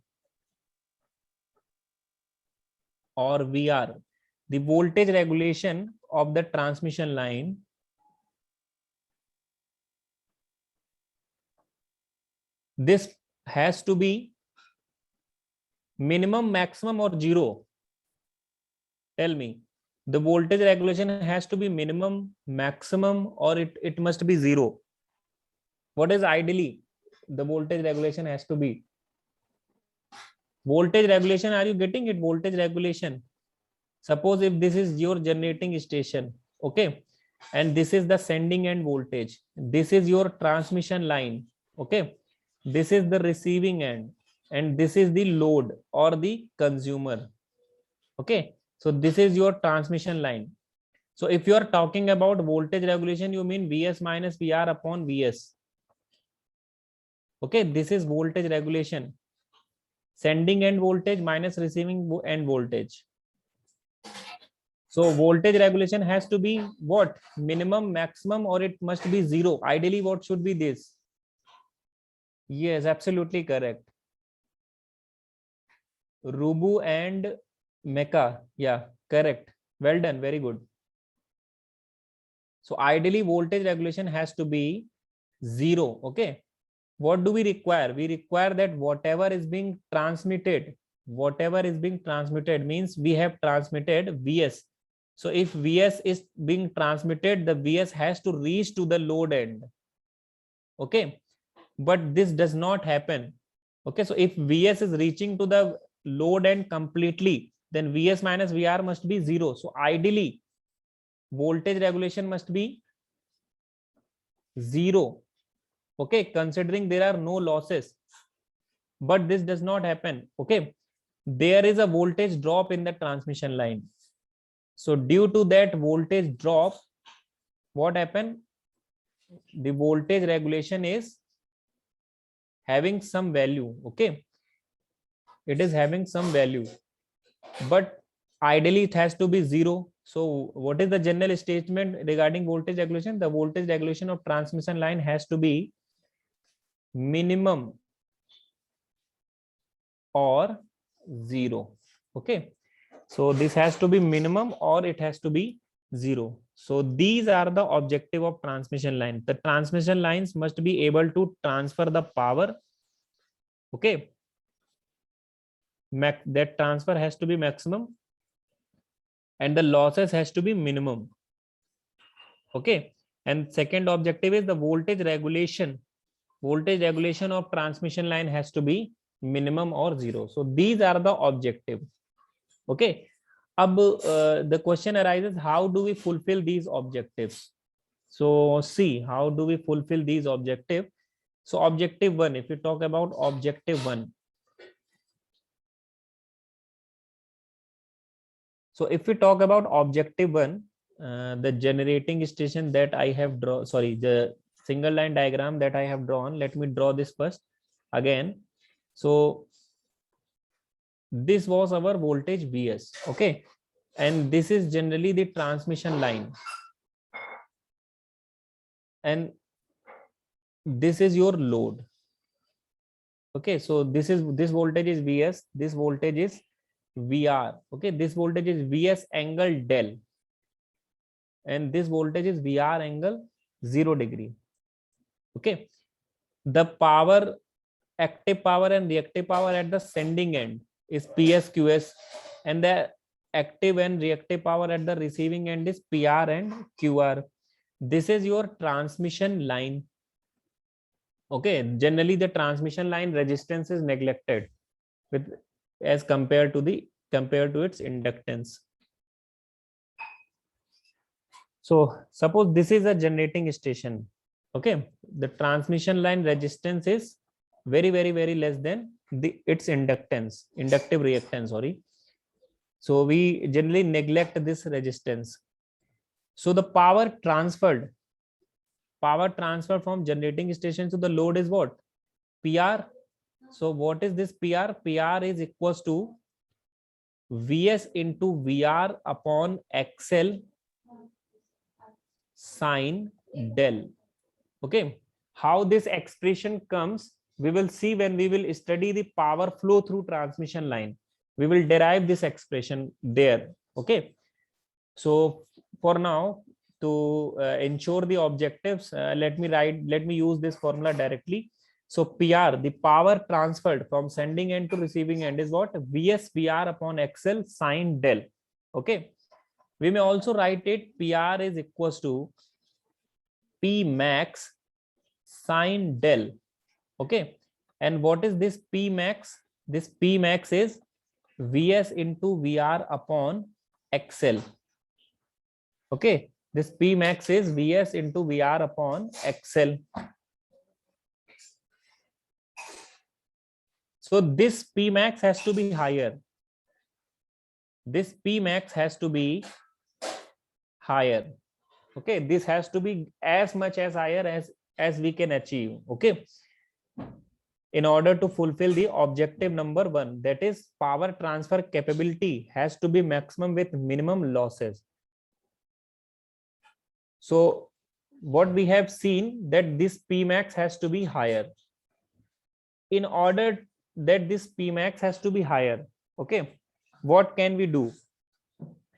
or VR, the voltage regulation of the transmission line this has to be minimum, maximum or zero. Tell me, the voltage regulation has to be minimum, maximum, or it must be zero. What is ideally the voltage regulation has to be? Voltage regulation, are you getting it? Voltage regulation, suppose if this is your generating station, okay, and this is the sending end voltage, this is your transmission line, okay, this is the receiving end, and this is the load or the consumer, okay. So this is your transmission line. So if you are talking about voltage regulation, you mean Vs minus Vr upon Vs. Okay, this is voltage regulation, sending end voltage minus receiving end voltage. So voltage regulation has to be what? Minimum, maximum, or it must be zero. Ideally, what should be this? Yes, absolutely correct. Rubu and Mecca. Yeah, correct. Well done. Very good. So ideally, voltage regulation has to be zero. Okay. What do we require? We require that whatever is being transmitted means we have transmitted Vs. So if Vs is being transmitted, the Vs has to reach to the load end. Okay. But this does not happen. Okay. So if Vs is reaching to the load end completely, then Vs minus Vr must be zero. So ideally, voltage regulation must be zero. Okay, considering there are no losses, but this does not happen. Okay, there is a voltage drop in the transmission line. So due to that voltage drop, what happened? The voltage regulation is having some value. Okay, it is having some value, but ideally it has to be zero. So what is the general statement regarding voltage regulation? The voltage regulation of transmission line has to be minimum or zero. Okay, so this has to be minimum or it has to be zero. So these are the objective of transmission line. The transmission lines must be able to transfer the power. Okay, that transfer has to be maximum and the losses has to be minimum. Okay, and second objective is the voltage regulation. Voltage regulation of transmission line has to be minimum or zero. So these are the objective. Okay, the question arises, how do we fulfill these objectives? So see, how do we fulfill these objectives? So objective one, if you talk about objective one, so if we talk about objective one, the generating station that I have drawn, sorry, the single line diagram that I have drawn, let me draw this first again. So this was our voltage Vs. Okay, and this is generally the transmission line, and this is your load. Okay, so this voltage is Vs, this voltage is Vr. Okay, this voltage is Vs angle del, and this voltage is Vr angle 0 degree. Okay, the power, active power and reactive power at the sending end is PS QS, and the active and reactive power at the receiving end is PR and QR. This is your transmission line. Okay, generally the transmission line resistance is neglected with as compared to its inductance. So suppose this is a generating station. Okay, the transmission line resistance is very less than its inductance, inductive reactance, sorry. So we generally neglect this resistance. So the power transferred from generating station to the load is what? PR. So what is this PR? PR is equals to Vs into Vr upon XL sine del. Okay, how this expression comes, we will see when we will study the power flow through transmission line. We will derive this expression there. Okay, so for now, to ensure the objectives, let me use this formula directly. So PR, the power transferred from sending end to receiving end, is what? Vs Vr upon XL sine del. Okay, we may also write it PR is equals to P max sine del. Okay, and what is this P max? This P max is Vs into Vr upon XL. Okay, this P max is Vs into Vr upon XL. So this P max has to be higher. This P max has to be higher. Okay, this has to be as much as higher as we can achieve. Okay, in order to fulfill the objective number 1, that is power transfer capability has to be maximum with minimum losses. So what we have seen, that this P max has to be higher. In order that this P max has to be higher, okay, what can we do?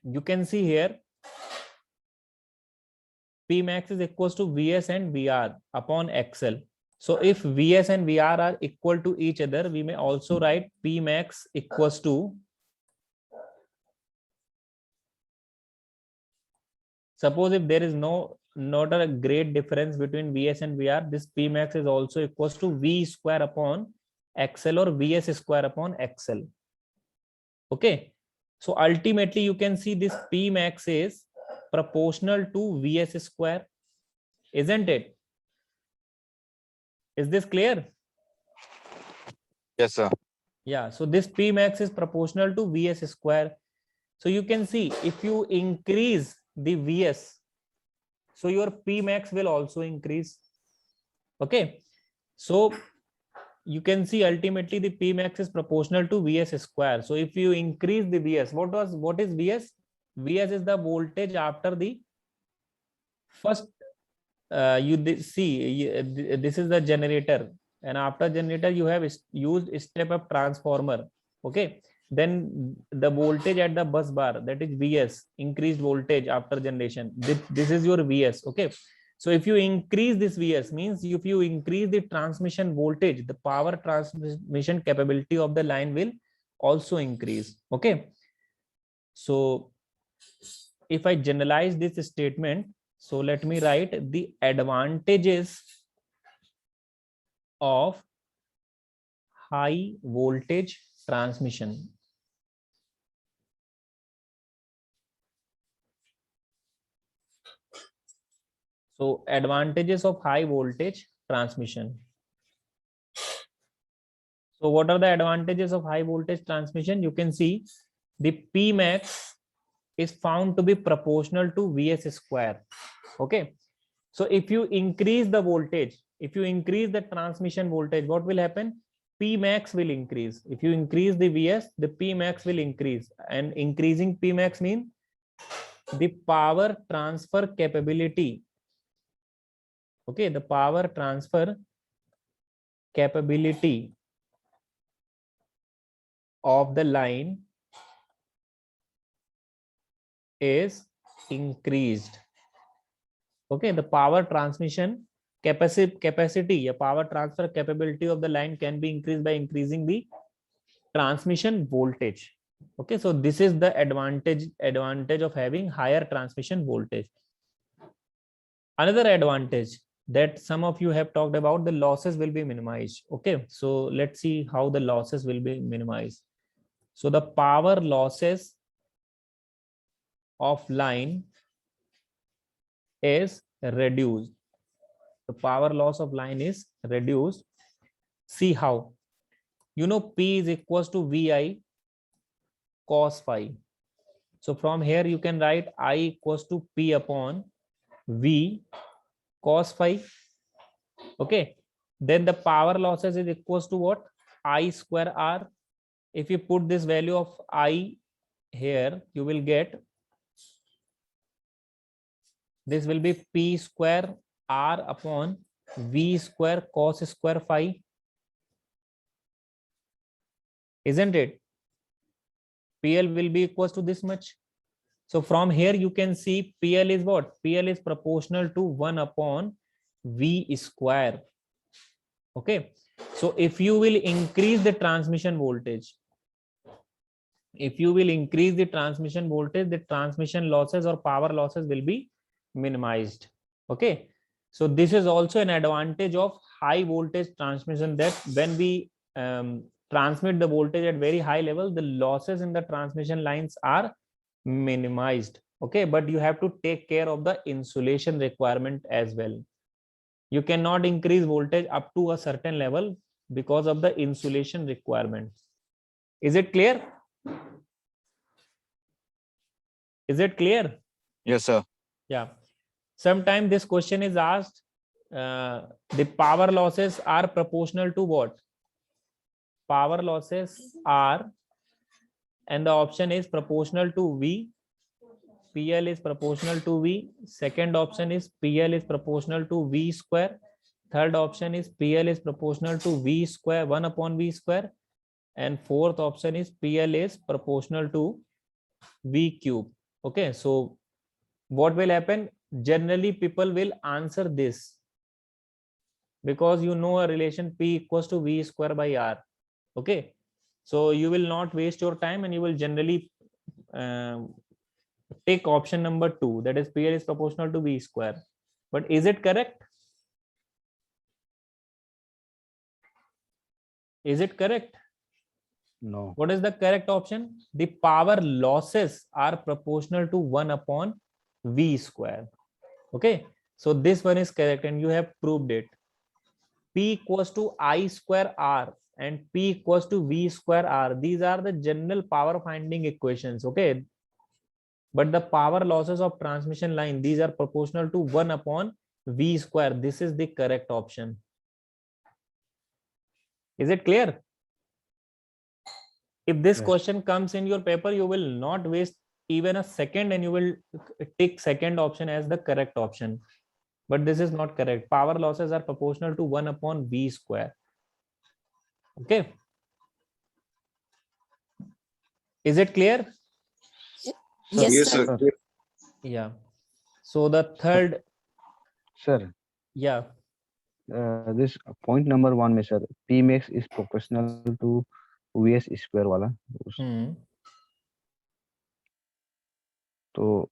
You can see here P max is equals to Vs and Vr upon XL. So if Vs and Vr are equal to each other, we may also write P max equals to, suppose if there is not a great difference between Vs and Vr, this P max is also equals to V square upon XL or Vs square upon XL. Okay, so ultimately you can see this P max is proportional to Vs square, isn't it? Is this clear? Yes, sir. Yeah, so this P max is proportional to Vs square. So you can see if you increase the Vs, so your P max will also increase. Okay, so you can see ultimately the P max is proportional to Vs square. So if you increase the Vs, what is Vs? Vs is the voltage after the first, this is the generator, and after generator you have used step up transformer. Okay, then the voltage at the bus bar, that is Vs, increased voltage after generation. This is your Vs. Okay, so if you increase this Vs, means if you increase the transmission voltage, the power transmission capability of the line will also increase. Okay, so if I generalize this statement, so let me write the advantages of high voltage transmission. So advantages of high voltage transmission. So what are the advantages of high voltage transmission? You can see the P max is found to be proportional to Vs square. Okay, so if you increase the voltage, if you increase the transmission voltage, what will happen? P max will increase. If you increase the Vs, the P max will increase, and increasing P max means the power transfer capability. Okay, the power transfer capability of the line is increased. Okay, the power transmission capacity, a power transfer capability of the line can be increased by increasing the transmission voltage. Okay, so this is the advantage of having higher transmission voltage. Another advantage that some of you have talked about, the losses will be minimized. Okay, so let's see how the losses will be minimized. So the power losses of line is reduced. The power loss of line is reduced. See how. You know, P is equals to VI cos phi. So from here you can write I equals to P upon V cos phi. Okay. Then the power losses is equals to what? I square R. If you put this value of I here, you will get, this will be P square R upon V square cos square phi. Isn't it? PL will be equals to this much. So from here you can see PL is what? PL is proportional to 1 upon V square. Okay. So if you will increase the transmission voltage, the transmission losses or power losses will be minimized. Okay. So this is also an advantage of high voltage transmission, that when we transmit the voltage at very high level, the losses in the transmission lines are minimized. Okay, but you have to take care of the insulation requirement as well. You cannot increase voltage up to a certain level because of the insulation requirement. Is it clear? Is it clear? Yes, sir. Yeah. Sometimes this question is asked, the power losses are proportional to what? Power losses are, and the option is proportional to V. PL is proportional to V. Second option is PL is proportional to V square. Third option is PL is proportional to V square, 1 upon V square. And fourth option is PL is proportional to V cube. Okay, so what will happen? Generally, people will answer this because you know a relation P equals to V square by R. Okay, so you will not waste your time and you will generally take option number 2, that is PL is proportional to V square. But is it correct? Is it correct? No. What is the correct option? The power losses are proportional to 1 upon V square. Okay, so this one is correct and you have proved it. P equals to I square R and P equals to V square R. These are the general power finding equations. Okay, but the power losses of transmission line, these are proportional to 1 upon V square. This is the correct option. Is it clear? If this Yes. question comes in your paper, you will not waste even a second and you will take second option as the correct option. But this is not correct. Power losses are proportional to 1 upon V square. Okay. Is it clear? Yes, Yes, sir. sir. Yeah. So the third, Sir, yeah. this point number 1 में sir, P max is proportional to VS square वाला. तो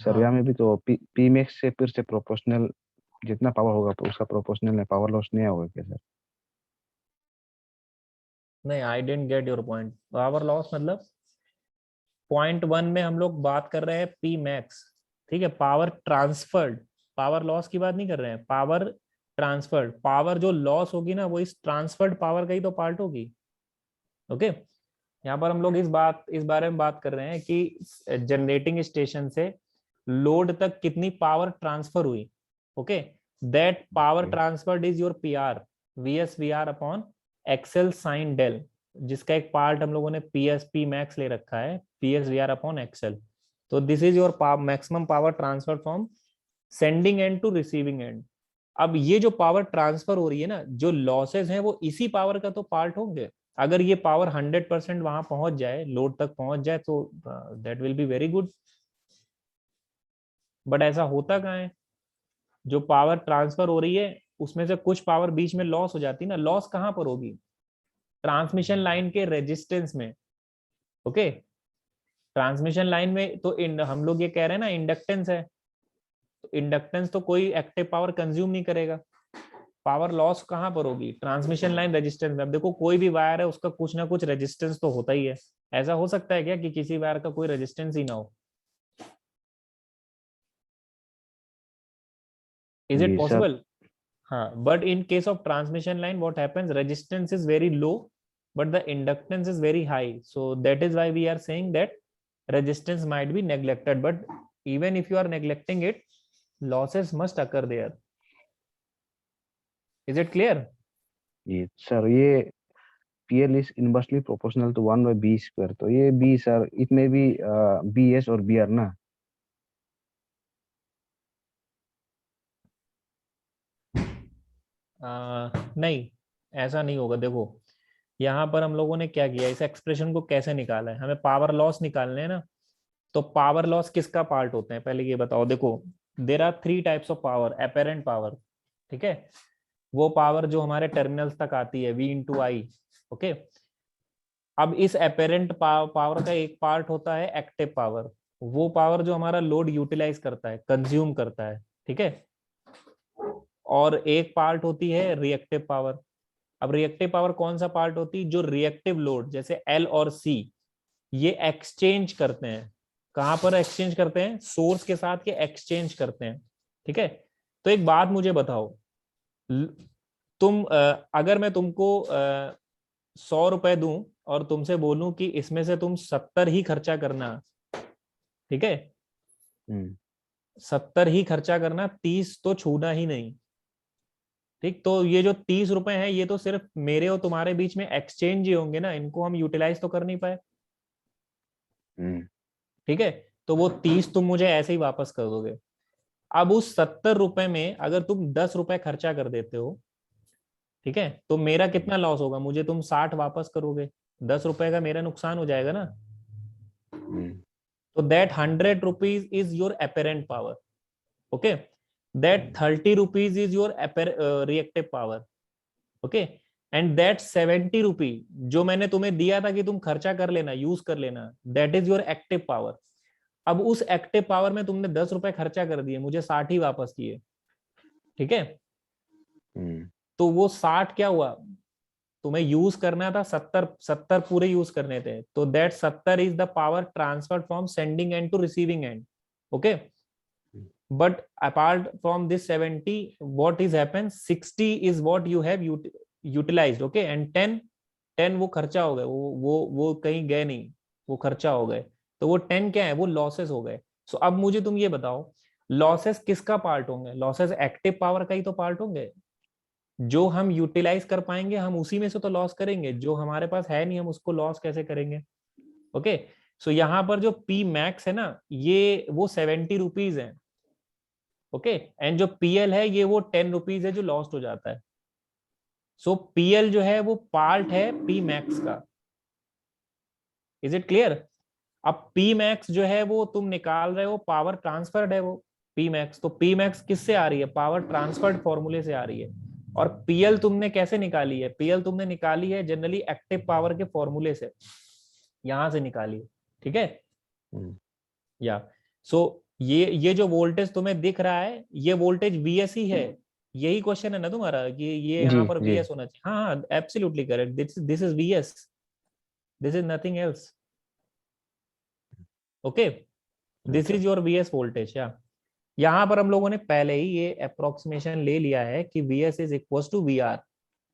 सर्विया में भी तो P max से फिर से proportional जितना पावर होगा तो उसका प्रोपोर्शनल में पावर लॉस नहीं होगा क्या सर? नहीं, I didn't get your point. Power loss मतलब पॉइंट 1 में हम लोग बात कर रहे हैं P मैक्स, ठीक है. पावर ट्रांसफर्ड, पावर लॉस की बात नहीं कर रहे हैं. पावर ट्रांसफर्ड, पावर जो लॉस होगी ना वो इस ट्रांसफर्ड पावर का ही तो पार्ट होगी. ओके, यहाँ पर हम लोग इस बारे में बात कर रहे हैं कि जनरेटिंग स्टेशन से लोड तक कितनी पावर ट्रांसफर हुई. Okay, that power transferred is your PR. VS VR upon XL sine delta, जिसका एक पार्ट हम लोगों ने P मैक्स ले रखा है, PS VR अपॉन एक्सेल। तो this is your maximum power transfer from sending end to receiving end. अब ये जो पावर ट्रांसफर हो रही है ना, जो लॉसेस हैं वो इसी पावर का तो पार्ट होंगे। अगर ये पावर 100% वहां पहुंच जाए, लोड तक पहुंच जाए, तो that will be very good. But ऐसा होता कहाँ है? जो पावर ट्रांसफर हो रही है उसमें से कुछ पावर बीच में लॉस हो जाती है ना। लॉस कहां पर होगी? ट्रांसमिशन लाइन के रेजिस्टेंस में। ओके, ट्रांसमिशन लाइन में तो हम लोग ये कह रहे हैं ना इंडक्टेंस है, तो इंडक्टेंस तो कोई एक्टिव पावर कंज्यूम नहीं करेगा। पावर लॉस कहां पर होगी? ट्रांसमिशन लाइन रेजिस्टेंस में। अब देखो कोई भी वायर है उसका कुछ ना कुछ रेजिस्टेंस तो होता ही है। ऐसा हो सकता है क्या कि किसी वायर का कोई रेजिस्टेंस ही ना हो? इज इट जी सर। पॉसिबल? हाँ, but in case of transmission line what happens, resistance is very low but the inductance is very high, so that is why we are saying that resistance might be neglected, but even if you are neglecting it, losses must occur there. Is it clear? जी sir, ये PL is inversely proportional to 1 by B square, तो ये B sir, it may be BS और BR ना? नहीं, ऐसा नहीं होगा। देखो यहाँ पर हम लोगों ने क्या किया, इस एक्सप्रेशन को कैसे निकाला है, हमें पावर लॉस निकालने हैं ना। तो पावर लॉस किसका पार्ट होते हैं पहले ये बताओ। देखो there are 3 types of power. Apparent power, ठीक है, वो पावर जो हमारे टर्मिनल्स तक आती है, V इंटू आई। ओके, अब इस अपेरेंट पावर का एक पार्ट होता है एक्टिव पावर, वो पावर जो हमारा लोड यूटिलाइज करता है, कंज्यूम करता है, ठीक है। और एक पार्ट होती है रिएक्टिव पावर। अब रिएक्टिव पावर कौन सा पार्ट होती है? जो रिएक्टिव लोड जैसे L और C ये एक्सचेंज करते हैं। कहां पर एक्सचेंज करते हैं? सोर्स के साथ के एक्सचेंज करते हैं, ठीक है। तो एक बात मुझे बताओ, तुम अगर मैं तुमको 100 रुपए दूं और तुमसे बोलूं कि इसमें से तुम 70 ही खर्चा करना, ठीक है, 70 ही खर्चा करना, 30 तो छूना ही नहीं, ठीक। तो ये जो 30 रुपए हैं ये तो सिर्फ मेरे और तुम्हारे बीच में एक्सचेंज ही होंगे ना, इनको हम यूटिलाइज तो कर नहीं पाए, ठीक है। तो वो 30 तुम मुझे ऐसे ही वापस कर दोगे। अब उस 70 रुपए में अगर तुम 10 रुपए खर्चा कर देते हो, ठीक है, तो मेरा कितना लॉस होगा? मुझे तुम 60 वापस करोगे, 10 रुपए का मेरा नुकसान हो जाएगा ना। तो that 100 rupees is your apparent power, okay. That 30 rupees is your reactive power, okay. And that 70 रुपी जो मैंने तुम्हें दिया था कि तुम खर्चा कर लेना, यूज कर लेना, that is your active power. अब उस एक्टिव पावर में तुमने 10 रुपए खर्चा कर दिए, मुझे 60 ही वापस किए, ठीक है। तो वो 60 क्या हुआ? तुम्हें यूज करना था 70 पूरे यूज करने थे, तो that 70 is the power transfer from sending end to receiving end, okay. But apart from this 70 what is happens, 60 is what you have utilized, okay, and 10 वो खर्चा हो गए, वो कहीं गए नहीं, वो खर्चा हो गए। तो वो 10 क्या है? वो लॉसेस हो गए। सो अब मुझे तुम ये बताओ, लॉसेस किसका पार्ट होंगे? लॉसेस एक्टिव पावर का ही तो पार्ट होंगे। जो हम यूटिलाइज कर पाएंगे हम उसी में से तो लॉस करेंगे, जो हमारे पास है नहीं हम उसको लॉस कैसे करेंगे? ओके, सो यहाँ पर जो P मैक्स है ना, ये वो 70 रुपीज है, ओके। एंड जो PL है ये वो 10 रुपीज है जो लॉस्ट हो जाता है। सो PL जो है वो पार्ट है P मैक्स का। Is it clear? अब P मैक्स जो है वो तुम निकाल रहे हो, पावर ट्रांसफर्ड है वो P मैक्स। तो P मैक्स किससे आ रही है? पावर ट्रांसफर्ड फॉर्मूले से आ रही है। और PL तुमने कैसे निकाली है? PL तुमने निकाली है जनरली एक्टिव पावर के फॉर्मूले से, यहां से निकाली है, ठीक है। या सो ये जो वोल्टेज तुम्हें दिख रहा है ये वोल्टेज VS ही है। यही क्वेश्चन है ना तुम्हारा कि ये यहाँ पर VS होना चाहिए? हाँ हाँ, absolutely correct, this is VS, this is nothing else, okay. This is your VS voltage. या यहाँ पर हम लोगों ने पहले ही ये अप्रोक्सीमेशन ले लिया है कि VS is equal to VR,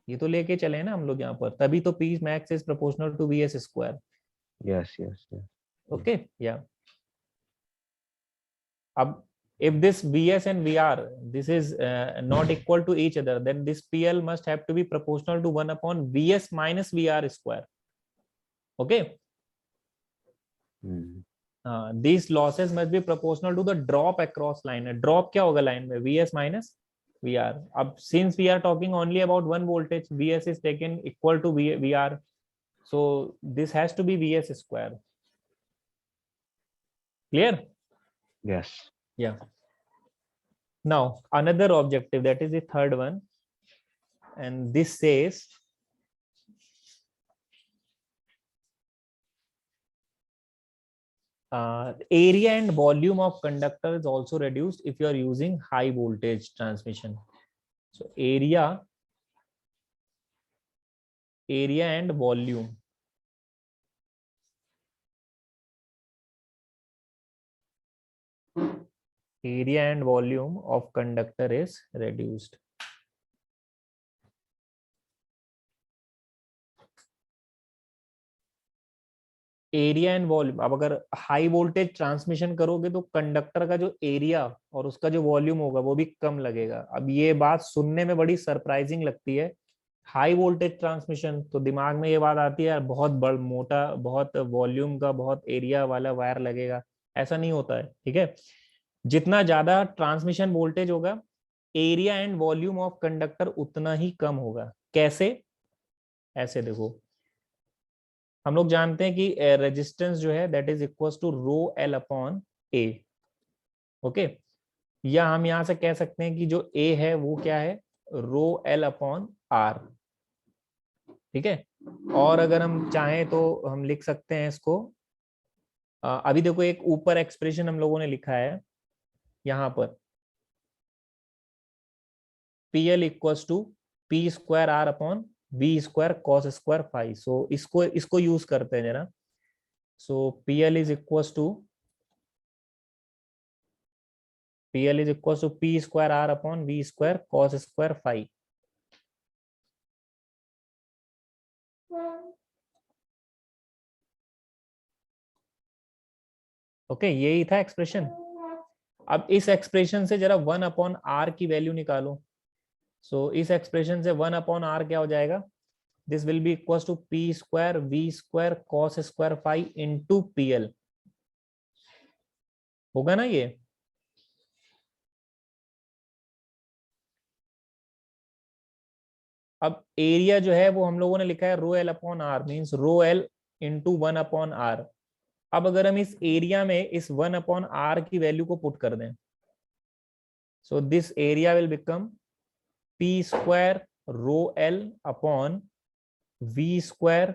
ये तो लेके चले ना हम लोग यहाँ पर, तभी तो P max is proportional to VS square. Yes yes yes, okay. या अब if this Vs and Vr, this is not equal to each other, then this PL must have to be proportional to 1 upon Vs minus Vr square. Okay. These losses must be proportional to the drop across line. Drop क्या होगा line में? Vs minus Vr. अब since we are talking only about one voltage, Vs is taken equal to Vr, so this has to be Vs square. Clear? Yes. Yeah. Now another objective, that is the third one, and this says area and volume of conductor is also reduced if you are using high voltage transmission. So area and volume. Area and volume of conductor is reduced. Area and volume, अब अगर high voltage transmission करोगे तो conductor का जो area और उसका जो volume होगा वो भी कम लगेगा. अब ये बात सुनने में बड़ी सरप्राइजिंग लगती है. हाई वोल्टेज ट्रांसमिशन, तो दिमाग में ये बात आती है यार बहुत बड़ा मोटा, बहुत वॉल्यूम का, बहुत एरिया वाला वायर लगेगा. ऐसा नहीं होता है. ठीक है. जितना ज्यादा ट्रांसमिशन वोल्टेज होगा, area and volume of conductor उतना ही कम होगा. कैसे? ऐसे देखो, हम लोग जानते हैं कि रेजिस्टेंस जो है that is equal to rho L upon A. Okay. या हम यहां से कह सकते हैं कि जो ए है वो क्या है? Rho L upon R. ठीक है. और अगर हम चाहें तो हम लिख सकते हैं इसको, अभी देखो एक ऊपर एक्सप्रेशन हम लोगों ने लिखा है यहां पर, P L equal to P square R upon v square cos square phi. So इसको यूज करते हैं जरा. So PL is equal to P square R upon v square cos square phi. Okay, यही था एक्सप्रेशन. अब इस expression से जरा 1 अपॉन आर की वैल्यू निकालो. सो इस एक्सप्रेशन से 1 अपॉन आर क्या हो जाएगा? This will be equal to P square V square cos square phi into PL. होगा ना ये? अब एरिया जो है वो हम लोगों ने लिखा है rho L upon R, means rho L into 1 upon R. अब अगर हम इस एरिया में इस 1 अपॉन आर की वैल्यू को पुट कर दें, so this area will become P square rho L upon V square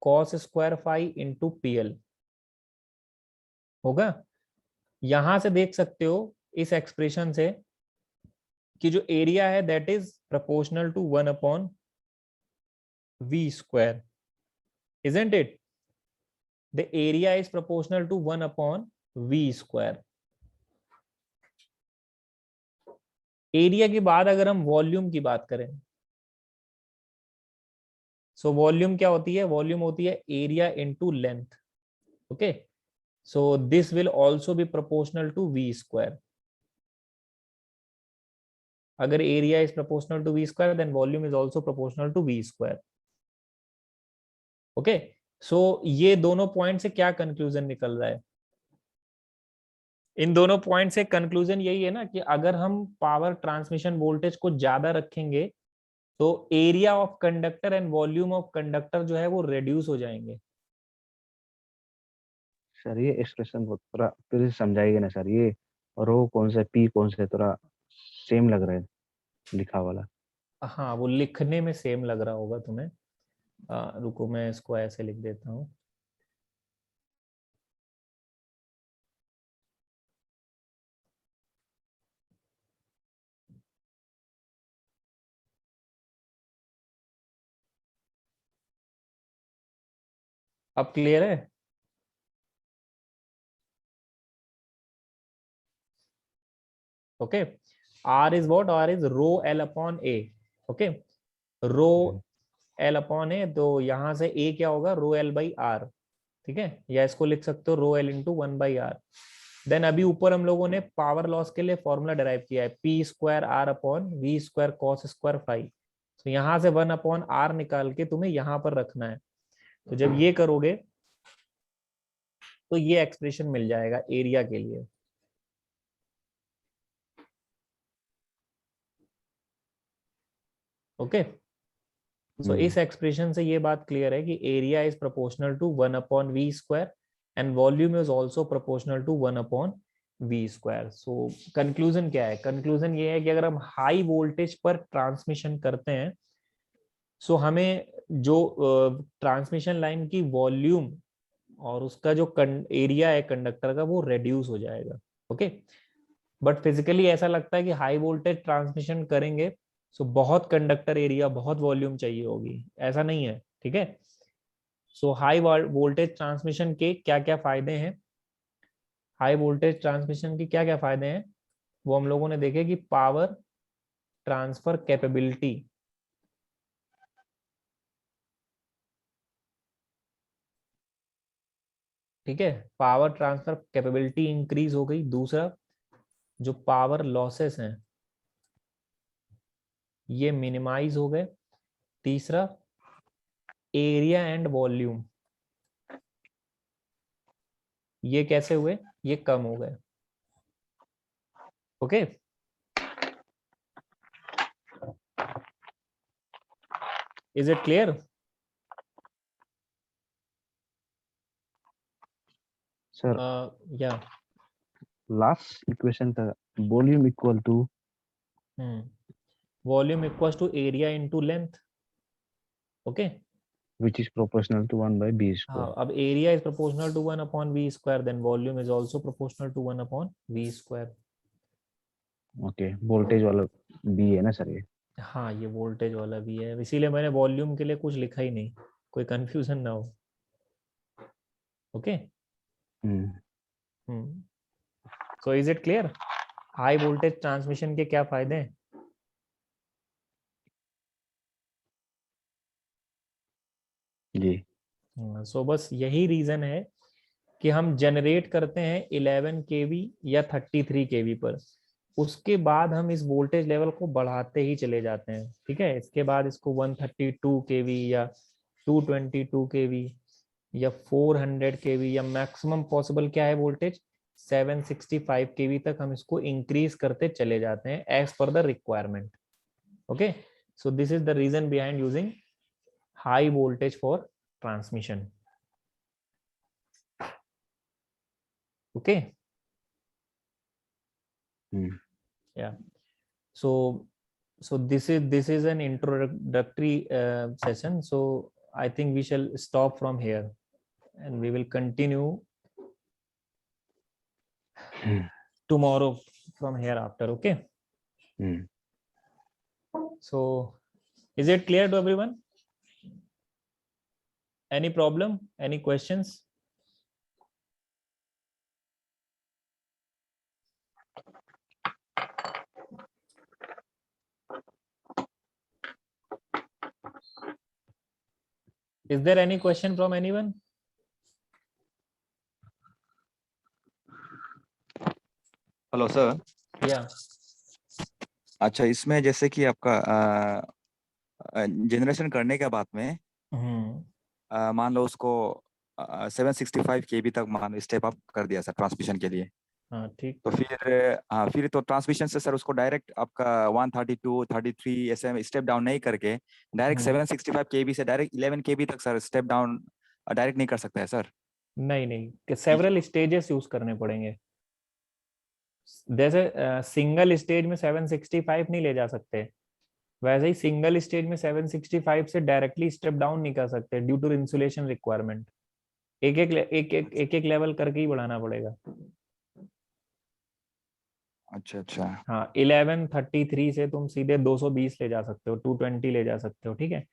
cos square phi into PL. होगा? यहां से देख सकते हो इस एक्सप्रेशन से कि जो एरिया है that is proportional to 1 upon V square. Isn't it? The area is proportional to 1 upon V square. Area के बाद अगर हम वॉल्यूम की बात करें, सो वॉल्यूम क्या होती है? वॉल्यूम होती है area into length. Okay. So this will also be proportional to V square. अगर area is proportional to V square then volume is also proportional to V square. Okay. So ये दोनों point से क्या conclusion निकल रहा है? इन दोनों point से कंक्लूजन यही है ना कि अगर हम पावर ट्रांसमिशन वोल्टेज को ज्यादा रखेंगे तो area of conductor and volume of conductor जो है वो रिड्यूस हो जाएंगे. सर ये एक्सप्रेशन को थोड़ा फिर से समझाइए ना सर. ये रो कौन सा, पी कौन सा, थोड़ा सेम लग रहा है लिखा वाला. हाँ, वो लिखने में सेम लग रहा होगा तुम्हें. रुको मैं इसको ऐसे लिख देता हूँ. अब क्लियर है? Okay. R is what? R is rho L upon A. Okay. Rho L upon A, तो यहां से A क्या होगा? रो L by R. ठीक है. या इसको लिख सकते हो rho L into 1 by R. Then अभी ऊपर हम लोगों ने पावर लॉस के लिए फॉर्मूला डिराइव किया है, P square R upon V square cos square phi. तो यहाँ से 1 अपॉन R निकाल के तुम्हें यहाँ पर रखना है। तो जब ये करोगे तो ये एक्सप्रेशन मिल जाएगा एरिया के लिए। ओके, सो इस एक्सप्रेशन से ये बात क्लियर है कि area is proportional to 1 upon V square and volume is also proportional to 1 upon V square. So conclusion क्या है? कंक्लूजन ये है कि अगर हम हाई वोल्टेज पर ट्रांसमिशन करते हैं सो हमें जो ट्रांसमिशन लाइन की वॉल्यूम और उसका जो एरिया है कंडक्टर का वो रेड्यूस हो जाएगा। ओके, बट फिजिकली ऐसा लगता है कि हाई वोल्टेज ट्रांसमिशन करेंगे सो बहुत कंडक्टर एरिया, बहुत वॉल्यूम चाहिए होगी, ऐसा नहीं है। ठीक है, सो हाई वोल्टेज ट्रांसमिशन के क्या क्या फायदे हैं, हाई वोल्टेज ट्रांसमिशन के क्या क्या फायदे हैं वो हम लोगों ने देखे कि पावर ट्रांसफर कैपेबिलिटी, ठीक है, पावर ट्रांसफर कैपेबिलिटी इंक्रीज हो गई। दूसरा, जो पावर लॉसेस हैं ये मिनिमाइज हो गए। तीसरा, एरिया एंड वॉल्यूम ये कैसे हुए? ये कम हो गए। Okay, is it clear? Sir या लास्ट इक्वेशन का volume equal to volume equals to area into length. Okay, which is proportional to 1 by b square. हाँ, अब area is proportional to 1 upon V square, then volume is also proportional to 1 upon V square. Okay, voltage वाला b है ना sir ये? हाँ, ये voltage वाला भी है, इसीलिए मैंने वॉल्यूम के लिए कुछ लिखा ही नहीं, कोई कंफ्यूजन ना हो। Okay, so is it clear? High voltage transmission के क्या फायदे हैं? जी। सो बस यही रीजन है कि हम जनरेट करते हैं 11 केवी या 33 केवी पर, उसके बाद हम इस वोल्टेज लेवल को बढ़ाते ही चले जाते हैं। ठीक है, इसके बाद इसको 132 केवी या 222 केवी या 400 केवी या मैक्सिमम पॉसिबल क्या है वोल्टेज 765 केवी तक हम इसको इंक्रीज करते चले जाते हैं एज पर the requirement. Okay, so this is the reason behind using high voltage for transmission. Okay. Yeah, so this is an introductory session, so I think we shall stop from here and we will continue tomorrow from here after. Okay. So is it clear to everyone? Any problem? Any questions? Is there any question from anyone? Hello sir. Yeah. अच्छा, इसमें जैसे कि आपका generation करने के बाद में मान लो उसको 765 केबी तक मान स्टेप अप कर दिया सर ट्रांसमिशन के लिए। हाँ, ठीक। तो फिर तो ट्रांसमिशन से सर उसको डायरेक्ट आपका 132 33 ऐसे स्टेप डाउन नहीं करके डायरेक्ट 765 केबी से डायरेक्ट 11 केबी तक सर स्टेप डाउन डायरेक्ट नहीं कर सकता है सर? नहीं, सेवरल स्टेजेस यूज करने पड़ेंगे। जैसे सिंगल स्टेज में 765 नहीं ले जा सकते, वैसे ही सिंगल स्टेज में 765 से डायरेक्टली स्टेप डाउन नहीं कर सकते ड्यू टू इंसुलेशन रिक्वायरमेंट। एक लेवल करके ही बढ़ाना पड़ेगा। अच्छा। हाँ, 1133 से तुम सीधे 220 ले जा सकते हो, 220 ले जा सकते हो। ठीक है,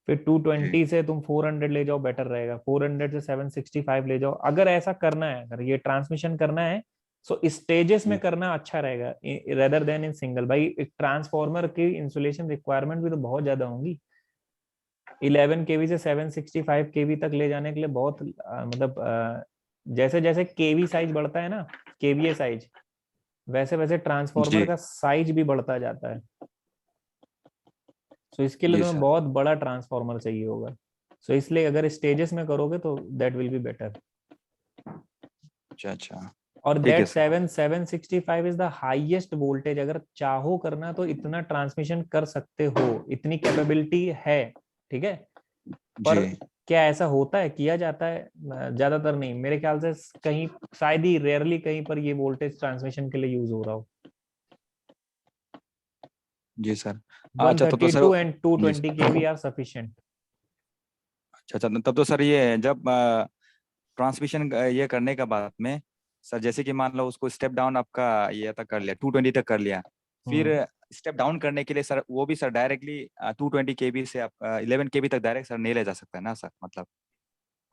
फिर 220 से तुम 400 ले जाओ, बेटर रहेगा। 400 से 765 ले जाओ। अगर ऐसा करना है, अगर ये ट्रांसमिशन करना है सो स्टेजेस में करना अच्छा रहेगा रेदर देन इन सिंगल। भाई एक ट्रांसफॉर्मर की इंसुलेशन रिक्वायरमेंट भी तो बहुत ज्यादा होंगी। 11 केवी से 765 केवी तक ले जाने के लिए बहुत मतलब जैसे जैसे केवी साइज बढ़ता है ना, केवीए साइज, वैसे वैसे ट्रांसफार्मर जी। का साइज भी बढ़ता जाता है। सो इसके लिए जी तुम्हें सर। बहुत बड़ा ट्रांसफार्मर चाहिए होगा। सो इसलिए अगर स्टेजेस में करोगे तो दैट विल बी बेटर। अच्छा अच्छा। और ठीक है that sir. 765 is the highest voltage. अगर चाहो करना तो इतना ट्रांसमिशन कर सकते हो, इतनी कैपेबिलिटी है, ठीक है। पर जी क्या ऐसा होता है, किया जाता है? ज्यादातर नहीं मेरे ख्याल से, कहीं शायद ही रेयरली कहीं पर ये वोल्टेज ट्रांसमिशन के लिए यूज हो रहा हो। जी सर। अच्छा तो सर 132 एंड जी 220 kV आर सफिशिएंट। अच्छा अच्छा, तब तो सर ये जब ट्रांसमिशन ये करने के बाद में सर, जैसे कि मान लो उसको स्टेप डाउन आपका ये तक कर लिया, 220 तक कर लिया, फिर स्टेप डाउन करने के लिए सर वो भी सर डायरेक्टली 220 केबी से आप 11 केबी तक डायरेक्ट सर नहीं ले जा सकता है ना सर, मतलब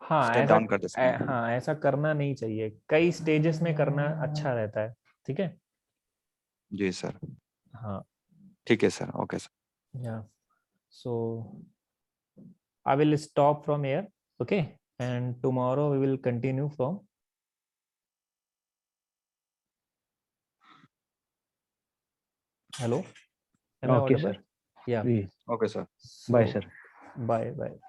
हाँ स्टेप ऐसा, डाउन करते समय। हाँ ऐसा करना नहीं चाहिए, कई स्टेजेस में करना अच्छा रहता है, ठीक है। जी सर। हाँ ठीक है सर, ओके सर। या सो I will stop from here, okay, and tomorrow we will continue from. Hello, am I Okay, audible? sir. Yeah. We okay sir. bye, So, sir. bye bye.